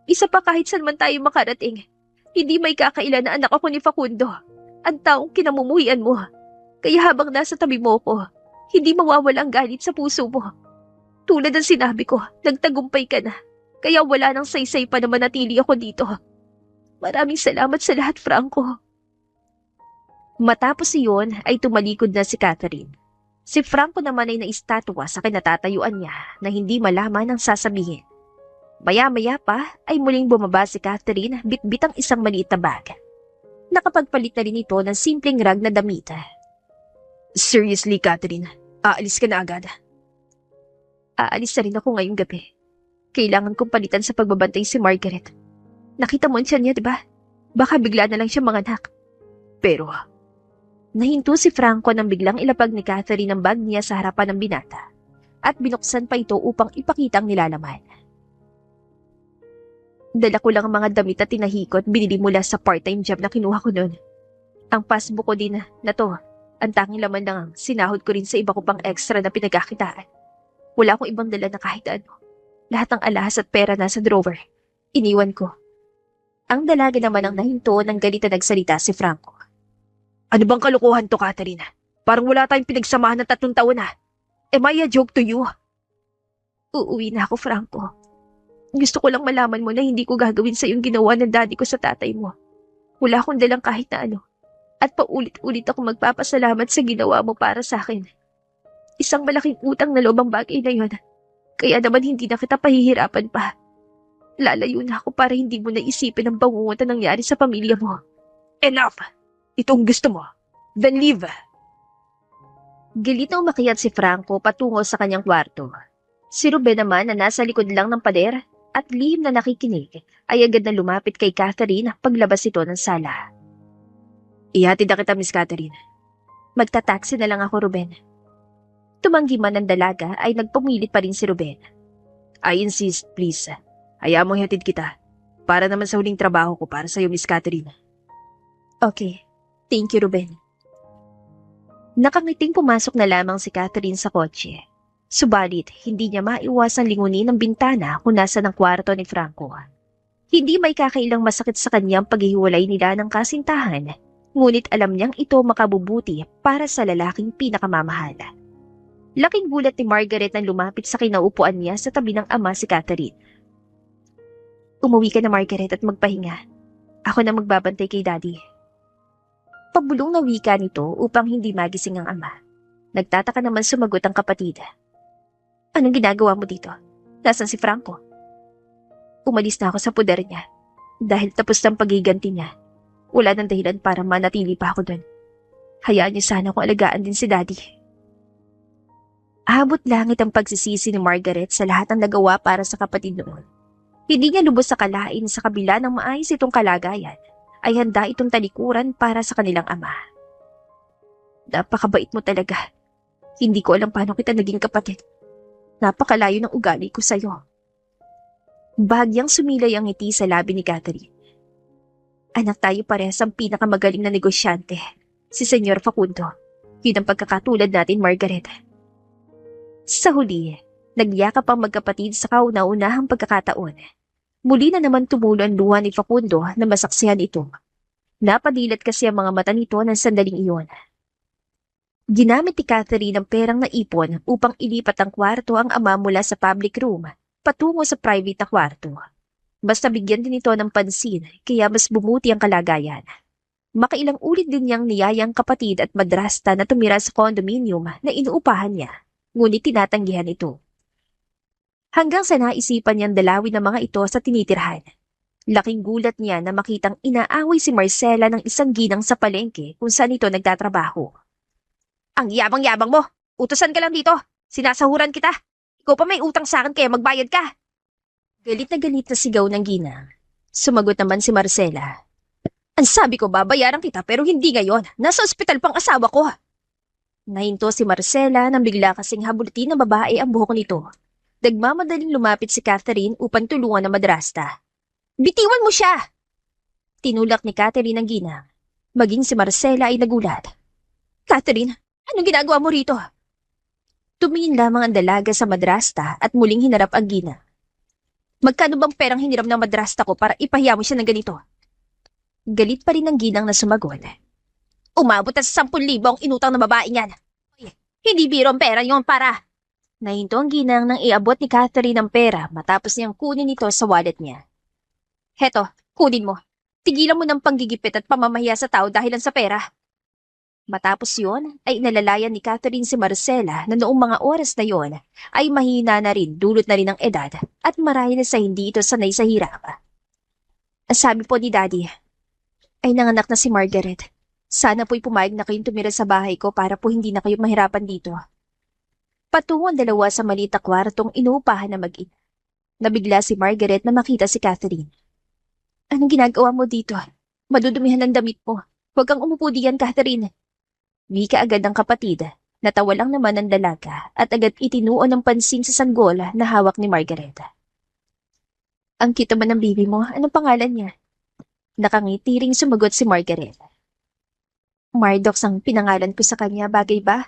Isa pa kahit saan man tayo makarating. Hindi may kakailan na anak ako ni Facundo. Ang taong kinamumuhian mo. Kaya habang nasa tabi mo ko, hindi mawawala ang galit sa puso mo. Tulad ng sinabi ko, nagtagumpay ka na. Kaya wala nang saysay pa na manatili ako dito. Maraming salamat sa lahat, Franco. Matapos iyon ay tumalikod na si Catherine. Si Franco naman ay naistatwa sa kinatatayuan niya na hindi malaman ang sasabihin. Maya-maya pa ay muling bumaba si Catherine bitbit ang isang maliit na bag. Nakapagpalit na rin ito ng simpleng rag na damit. Seriously, Catherine, aalis ka na agad. Aalis na rin ako ngayong gabi. Kailangan kong palitan sa pagbabantay si Margaret. Nakita mo siya niya, di ba? Baka bigla na lang siya manganak. Pero, nahinto si Franco nang biglang ilapag ni Catherine ang bag niya sa harapan ng binata at binuksan pa ito upang ipakita ang nilalaman. Dala ko lang ang mga damit at tinahikot binili mula sa part-time job na kinuha ko noon. Ang passbook ko din na to, ang tanging laman lang ang sinahod ko rin sa iba ko pang extra na pinagkakitaan. Wala akong ibang dala na kahit ano. Lahat ng alahas at pera nasa drawer. Iniwan ko. Ang dalaga naman ang nahinto nang galit na nagsalita si Franco. Ano bang kalokohan to, Catherine? Parang wala tayong pinagsamahan ng 3 taon na. Am I a joke to you? Uuwi na ako, Franco. Gusto ko lang malaman mo na hindi ko gagawin sa yung ginawa ng daddy ko sa tatay mo. Wala akong dalang kahit na ano. At paulit-ulit ako magpapasalamat sa ginawa mo para sa akin. Isang malaking utang na loob ang bagay na yun. Kaya naman hindi na kita pahihirapan pa. Lalayo na ako para hindi mo naisipin ang bangungot na nangyari sa pamilya mo. Enough! Itong gusto mo. Then leave. Gilit na umakyat si Franco patungo sa kanyang kwarto. Si Ruben naman na nasa likod lang ng pader at lihim na nakikinig ay agad na lumapit kay Catherine paglabas ito ng sala. Ihatid na kita, Miss Catherine. Magta-taxi na lang ako, Ruben. Tumanggi man ng dalaga ay nagpumilit pa rin si Ruben. I insist, please. Hayaan mo ihatid kita. Para naman sa huling trabaho ko para sa'yo, Miss Catherine. Okay. Thank you, Ruben. Nakangiting pumasok na lamang si Catherine sa kotse. Subalit, hindi niya maiwasang lingunin ang bintana kung nasa ng kwarto ni Franco. Hindi may kakailang masakit sa kanyang paghihiwalay nila ng kasintahan, ngunit alam niyang ito makabubuti para sa lalaking pinakamamahal. Laking gulat ni Margaret nang lumapit sa kinaupuan niya sa tabi ng ama si Catherine. Umuwi ka na, Margaret, at magpahinga. Ako na magbabantay kay Daddy. Pabulong na wika nito upang hindi magising ang ama. Nagtataka naman sumagot ang kapatid. Anong ginagawa mo dito? Nasaan si Franco? Umalis na ako sa puder niya. Dahil tapos ng pagiganti niya. Wala nang dahilan para manatili pa ako doon. Hayaan niyo sana kung alagaan din si Daddy. Abot langit ang pagsisisi ni Margaret sa lahat ng nagawa para sa kapatid noon. Hindi niya lubos sa kalain sa kabila ng maayos itong kalagayan, ay handa itong talikuran para sa kanilang ama. Napakabait mo talaga. Hindi ko alam paano kita naging kapatid. Napakalayo ng ugali ko sa'yo. Bahagyang sumilay ang ngiti sa labi ni Catherine. Anak tayo parehas ang pinakamagaling na negosyante, si Senyor Facundo. Yun ang pagkakatulad natin, Margaret. Sa huli, nagyakap ang magkapatid sa kauna-unahang pagkakataon. Muli na naman tumulo ang luha ni Facundo na masaksihan ito. Napadilat kasi ang mga mata nito ng sandaling iyon. Ginamit ni Catherine ang perang naipon upang ilipat ang kwarto ang ama mula sa public room patungo sa private na kwarto. Basta bigyan din ito ng pansin kaya mas bumuti ang kalagayan. Makailang ulit din niyang niyayang kapatid at madrasta na tumira sa condominium na inuupahan niya. Ngunit tinatanggihan ito. Hanggang sa naisipan niyang dalawin ng mga ito sa tinitirhan. Laking gulat niya na makitang inaaway si Marcela ng isang ginang sa palengke kung saan ito nagtatrabaho. Ang yabang-yabang mo! Utusan ka lang dito! Sinasahuran kita! Ikaw pa may utang sa akin kaya magbayad ka! Galit na sigaw ng ginang. Sumagot naman si Marcela. Ang sabi ko babayaran kita pero hindi ngayon. Nasa ospital pang asawa ko. Nahinto si Marcela nang bigla kasing habulutin ng babae ang buhok nito. Nagmamadaling lumapit si Catherine upang tulungan ng madrasta. Bitiwan mo siya! Tinulak ni Catherine ang ginang. Maging si Marcela ay nagulat. Catherine, anong ginagawa mo rito? Tumingin lamang ang dalaga sa madrasta at muling hinarap ang ginang. Magkano bang perang hiniram ng madrasta ko para ipahiya mo siya ng ganito? Galit pa rin ang ginang na sumagot. Umabot na sa 10,000 ang inutang ng babae niyan. Hindi biro ang pera niyon para. Nahinto ang ginang nang iabot ni Catherine ang pera matapos niyang kunin ito sa wallet niya. Heto, kunin mo. Tigilan mo ng panggigipit at pamamahiya sa tao dahilan sa pera. Matapos yon, ay inalalayan ni Catherine si Marcela na noong mga oras na yon ay mahina na rin dulot na rin ng edad at marahil sa hindi ito sanay sa hirap. Ang sabi po ni Daddy, ay nanganak na si Margaret. Sana po'y pumayag na kayong tumira sa bahay ko para po hindi na kayo mahirapan dito. Patungo ang dalawa sa maliit na kwartong inuupahan na mag-ina. Nabigla si Margaret na makita si Catherine. Anong ginagawa mo dito? Madudumihan ang damit mo. Huwag kang umupo diyan, Catherine. Wika agad ang kapatid. Natawa lang naman ang dalaga at agad itinuon ng pansin sa sanggol na hawak ni Margaret. Ang cute man ng baby mo. Anong pangalan niya? Nakangiti ring sumagot si Margaret. Mardox ang pinangalan ko sa kanya, bagay ba?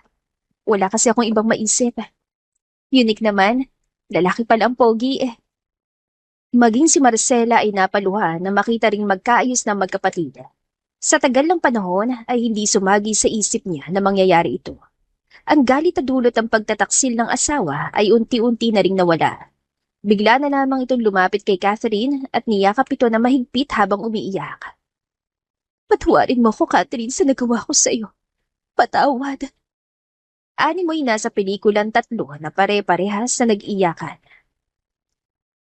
Wala kasi akong ibang maisip. Unique naman. Lalaki pala ang pogi eh. Maging si Marcela ay napaluha na makita ring magkaayos na magkapatid. Sa tagal ng panahon ay hindi sumagi sa isip niya na mangyayari ito. Ang galit at dulot ng pagtataksil ng asawa ay unti-unti na ring nawala. Bigla na lamang itong lumapit kay Catherine at niyakap ito na mahigpit habang umiiyak. Patawarin mo ko, Catherine, sa nagawa ko sa iyo. Patawad. Ani mo'y nasa pelikulang 3 na pare-parehas na nag-iyakan.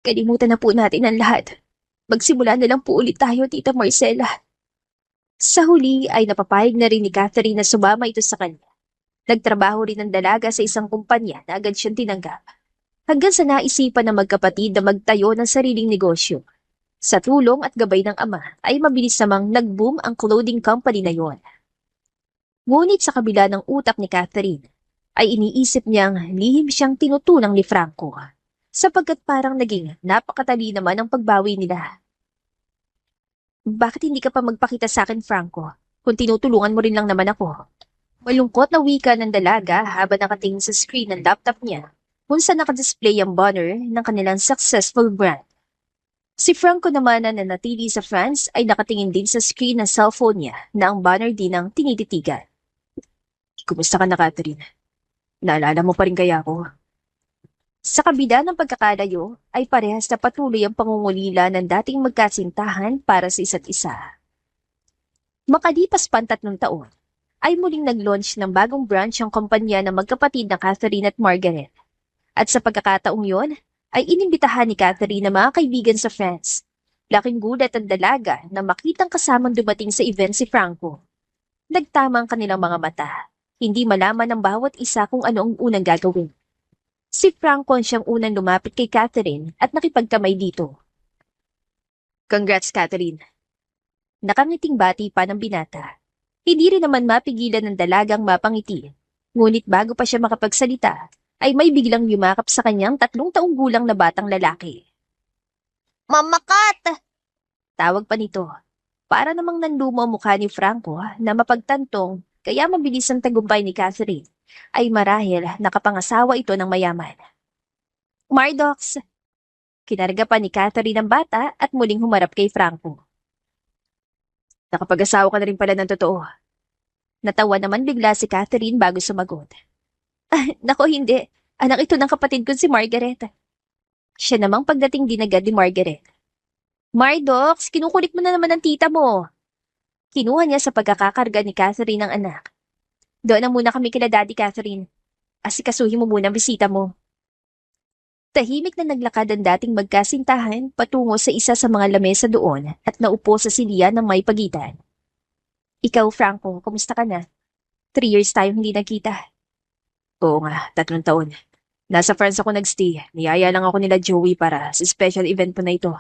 Kalimutan na po natin ang lahat. Magsimula na lang po ulit tayo, Tita Marcela. Sa huli ay napapayag na rin ni Catherine na sumama ito sa kanya. Nagtrabaho rin ang dalaga sa isang kumpanya na agad siyang tinanggap. Hanggang sa naisipan ng magkapatid na magtayo ng sariling negosyo. Sa tulong at gabay ng ama ay mabilis namang nag-boom ang clothing company na yon. Ngunit sa kabila ng utak ni Catherine, ay iniisip niyang lihim siyang tinutunang ni Franco. Sapagkat parang naging napakatali naman ang pagbawi nila. Bakit hindi ka pa magpakita sa akin, Franco? Kung tinutulungan mo rin lang naman ako. Malungkot na wika ng dalaga habang nakatingin sa screen ng laptop niya kung saan nakadisplay ang banner ng kanilang successful brand. Si Franco naman na nanatili sa France ay nakatingin din sa screen ng cellphone niya na ang banner din ang tinititigan. Kumusta ka na, Catherine? Naalala mo pa rin kaya ako? Sa kabila ng pagkakalayo ay parehas na patuloy ang pangungulila ng dating magkasintahan para sa isa't isa. Makalipas pa 3 taon, ay muling nag-launch ng bagong branch ang kumpanya ng magkapatid na Catherine at Margaret. At sa pagkakataong yon, ay inimbitahan ni Catherine na mga kaibigan sa France. Laking gulat ang dalaga na makitang kasamang dumating sa event si Franco. Nagtama ang kanilang mga mata. Hindi malaman ng bawat isa kung ano ang unang gagawin. Si Franco ang siyang unang lumapit kay Catherine at nakipagkamay dito. Congrats, Catherine. Nakangiting bati pa ng binata. Hindi rin naman mapigilan ng dalagang mapangiti. Ngunit bago pa siya makapagsalita, ay may biglang yumakap sa kanyang 3 taong gulang na batang lalaki. Mama Kat! Tawag pa nito. Para namang nanlumo ang mukha ni Franco na mapagtantong kaya mabilis ang tagumpay ni Catherine. Ay marahil nakapangasawa ito ng mayaman. Mardox! Kinarga pa ni Catherine ang bata at muling humarap kay Franco. Nakapag-asawa ka na rin pala ng totoo. Natawa naman bigla si Catherine bago sumagot. Nako hindi. Anak ito ng kapatid ko si Margaret. Siya namang pagdating din agad ni Margaret. Mardox, kinukulit mo na naman ang tita mo. Kinuha niya sa pagkakakarga ni Catherine ang anak. Doon na muna kami kila Daddy, Catherine. Asikasuhin mo muna ang bisita mo. Tahimik na naglakad ang dating magkasintahan patungo sa isa sa mga lamesa doon at naupo sa silya ng may pagitan. Ikaw, Franco, kumusta ka na? 3 years tayong hindi nakita. Oo nga, 3 taon. Nasa France ako nagstay. Niyaya lang ako nila Joey para sa special event po na ito.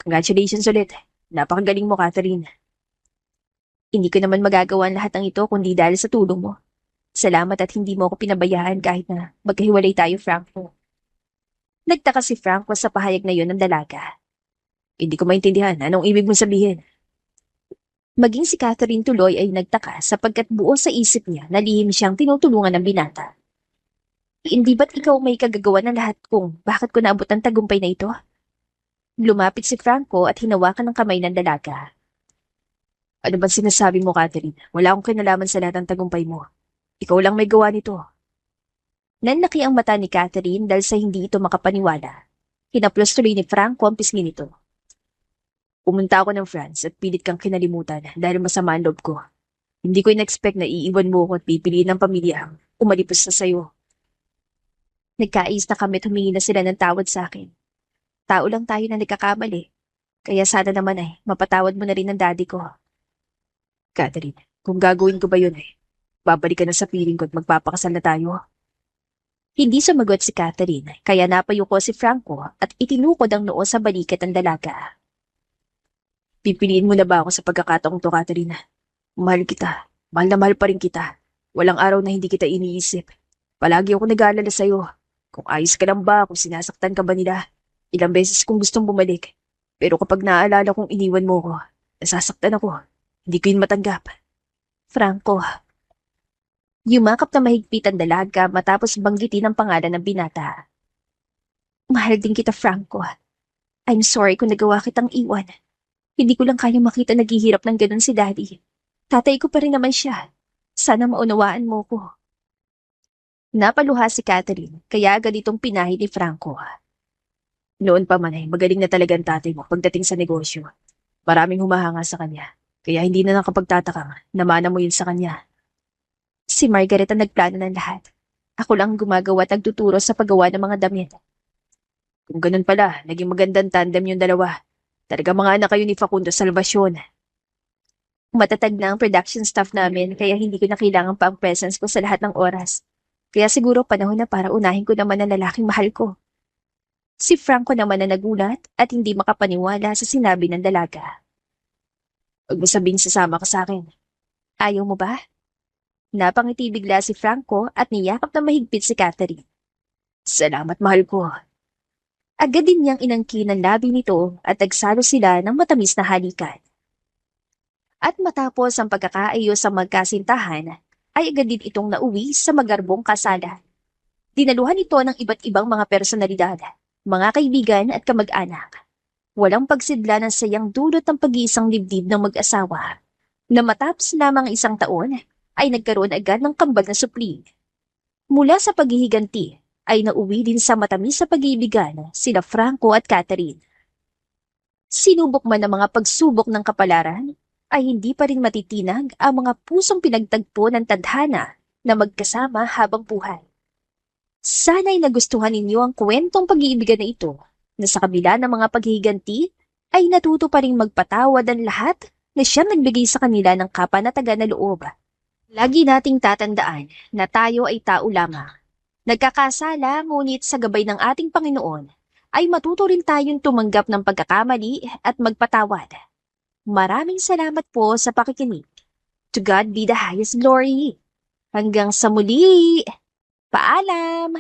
Congratulations ulit. Napakagaling mo, Catherine. Hindi ko naman magagawa ang lahat ng ito kundi dahil sa tulong mo. Salamat at hindi mo ako pinabayaan kahit na magkahiwalay tayo, Franco. Nagtaka si Franco sa pahayag na yun ng dalaga. Hindi ko maintindihan. Anong ibig mong sabihin? Maging si Catherine tuloy ay nagtaka sapagkat buo sa isip niya na lihim siyang tinutulungan ng binata. Hindi ba't ikaw may kagagawa ng lahat kung bakit ko naabot ang tagumpay na ito? Lumapit si Franco at hinawakan ng kamay ng dalaga. Ano bang sinasabi mo, Catherine? Wala akong kinalaman sa lahat ng tagumpay mo. Ikaw lang may gawa nito. Nanlaki ang mata ni Catherine dahil sa hindi ito makapaniwala. Hinaplos tuloy ni Franco ang pisngi nito. Pumunta ako ng France at pilit kang kinalimutan dahil masama ang loob ko. Hindi ko in-expect na iiwan mo ako at pipiliin ng pamilya ang umalipos sa sayo. Nagkais na kami at humingi na sila ng tawad sa akin. Tao lang tayo na nagkakamali. Kaya sana naman ay mapatawad mo na rin ang daddy ko. Catherine, kung gagawin ko ba yun babalik ka na sa piling ko at magpapakasal na tayo. Hindi sumagot si Catherine, kaya napayuko si Franco at itinukod ang noo sa balikat ng dalaga. Pipiliin mo na ba ako sa pagkakataong to, Catherine? Mahal kita. Mahal na mahal pa rin kita. Walang araw na hindi kita iniisip. Palagi ako nag-aalala sa'yo. Kung ayos ka lang ba, kung sinasaktan ka ba nila. Ilang beses kong gustong bumalik. Pero kapag naaalala kong iniwan mo ko, nasasaktan ako. Hindi ko yun matanggap. Franco. Yumakap na mahigpit ang dalaga matapos banggitin ang pangalan ng binata. Mahal din kita, Franco. I'm sorry kung nagawa kitang iwan. Hindi ko lang kaya makita naghihirap ng ganun si Daddy. Tatay ko pa rin naman siya. Sana maunawaan mo ko. Napaluha si Catherine, kaya agad itong pinahid ni Franco. Noon pa man magaling na talaga ang tatay mo pagdating sa negosyo. Maraming humahanga sa kanya. Kaya hindi na nakapagtatakang namana mo yun sa kanya. Si Margaret ang nagplano ng lahat. Ako lang ang gumagawa at nagtuturo sa paggawa ng mga damit. Kung ganun pala, naging magandang tandem yung dalawa. Talaga mga anak kayo ni Facundo Salvacion. Matatag na ang production staff namin kaya hindi ko na kailangan pa ang presence ko sa lahat ng oras. Kaya siguro panahon na para unahin ko naman ang lalaking mahal ko. Si Franco naman na nagulat at hindi makapaniwala sa sinabi ng dalaga. Huwag mo sabing sasama ka sa akin. Ayaw mo ba? Napangiti bigla si Franco at niyakap na mahigpit si Catherine. Salamat, mahal ko. Agad din niyang inangkin ang labi nito at nagsalo sila ng matamis na halikan. At matapos ang pagkakaayos sa magkasintahan, ay agad din itong nauwi sa magarbong kasalan. Dinaluhan ito ng iba't ibang mga personalidad, mga kaibigan at kamag-anak. Walang pagsidla ng sayang dulot ng pag-iisang dibdib ng mag-asawa, na matapos lamang 1 taon, ay nagkaroon agad ng kambal na supli. Mula sa paghihiganti, ay nauwi din sa matamis sa pag-iibigan sila Franco at Catherine. Sinubok man ang mga pagsubok ng kapalaran, ay hindi pa rin matitinag ang mga pusong pinagtagpo ng tadhana na magkasama habang buhay. Sana'y nagustuhan ninyo ang kwentong pag-iibigan na ito, na sa kabila ng mga paghihiganti, ay natuto pa rin magpatawad ang lahat na siyang nagbigay sa kanila ng kapanatagan na loob. Lagi nating tatandaan na tayo ay tao lamang. Nagkakasala ngunit sa gabay ng ating Panginoon ay matuto rin tayong tumanggap ng pagkakamali at magpatawad. Maraming salamat po sa pakikinig. To God be the highest glory. Hanggang sa muli. Paalam!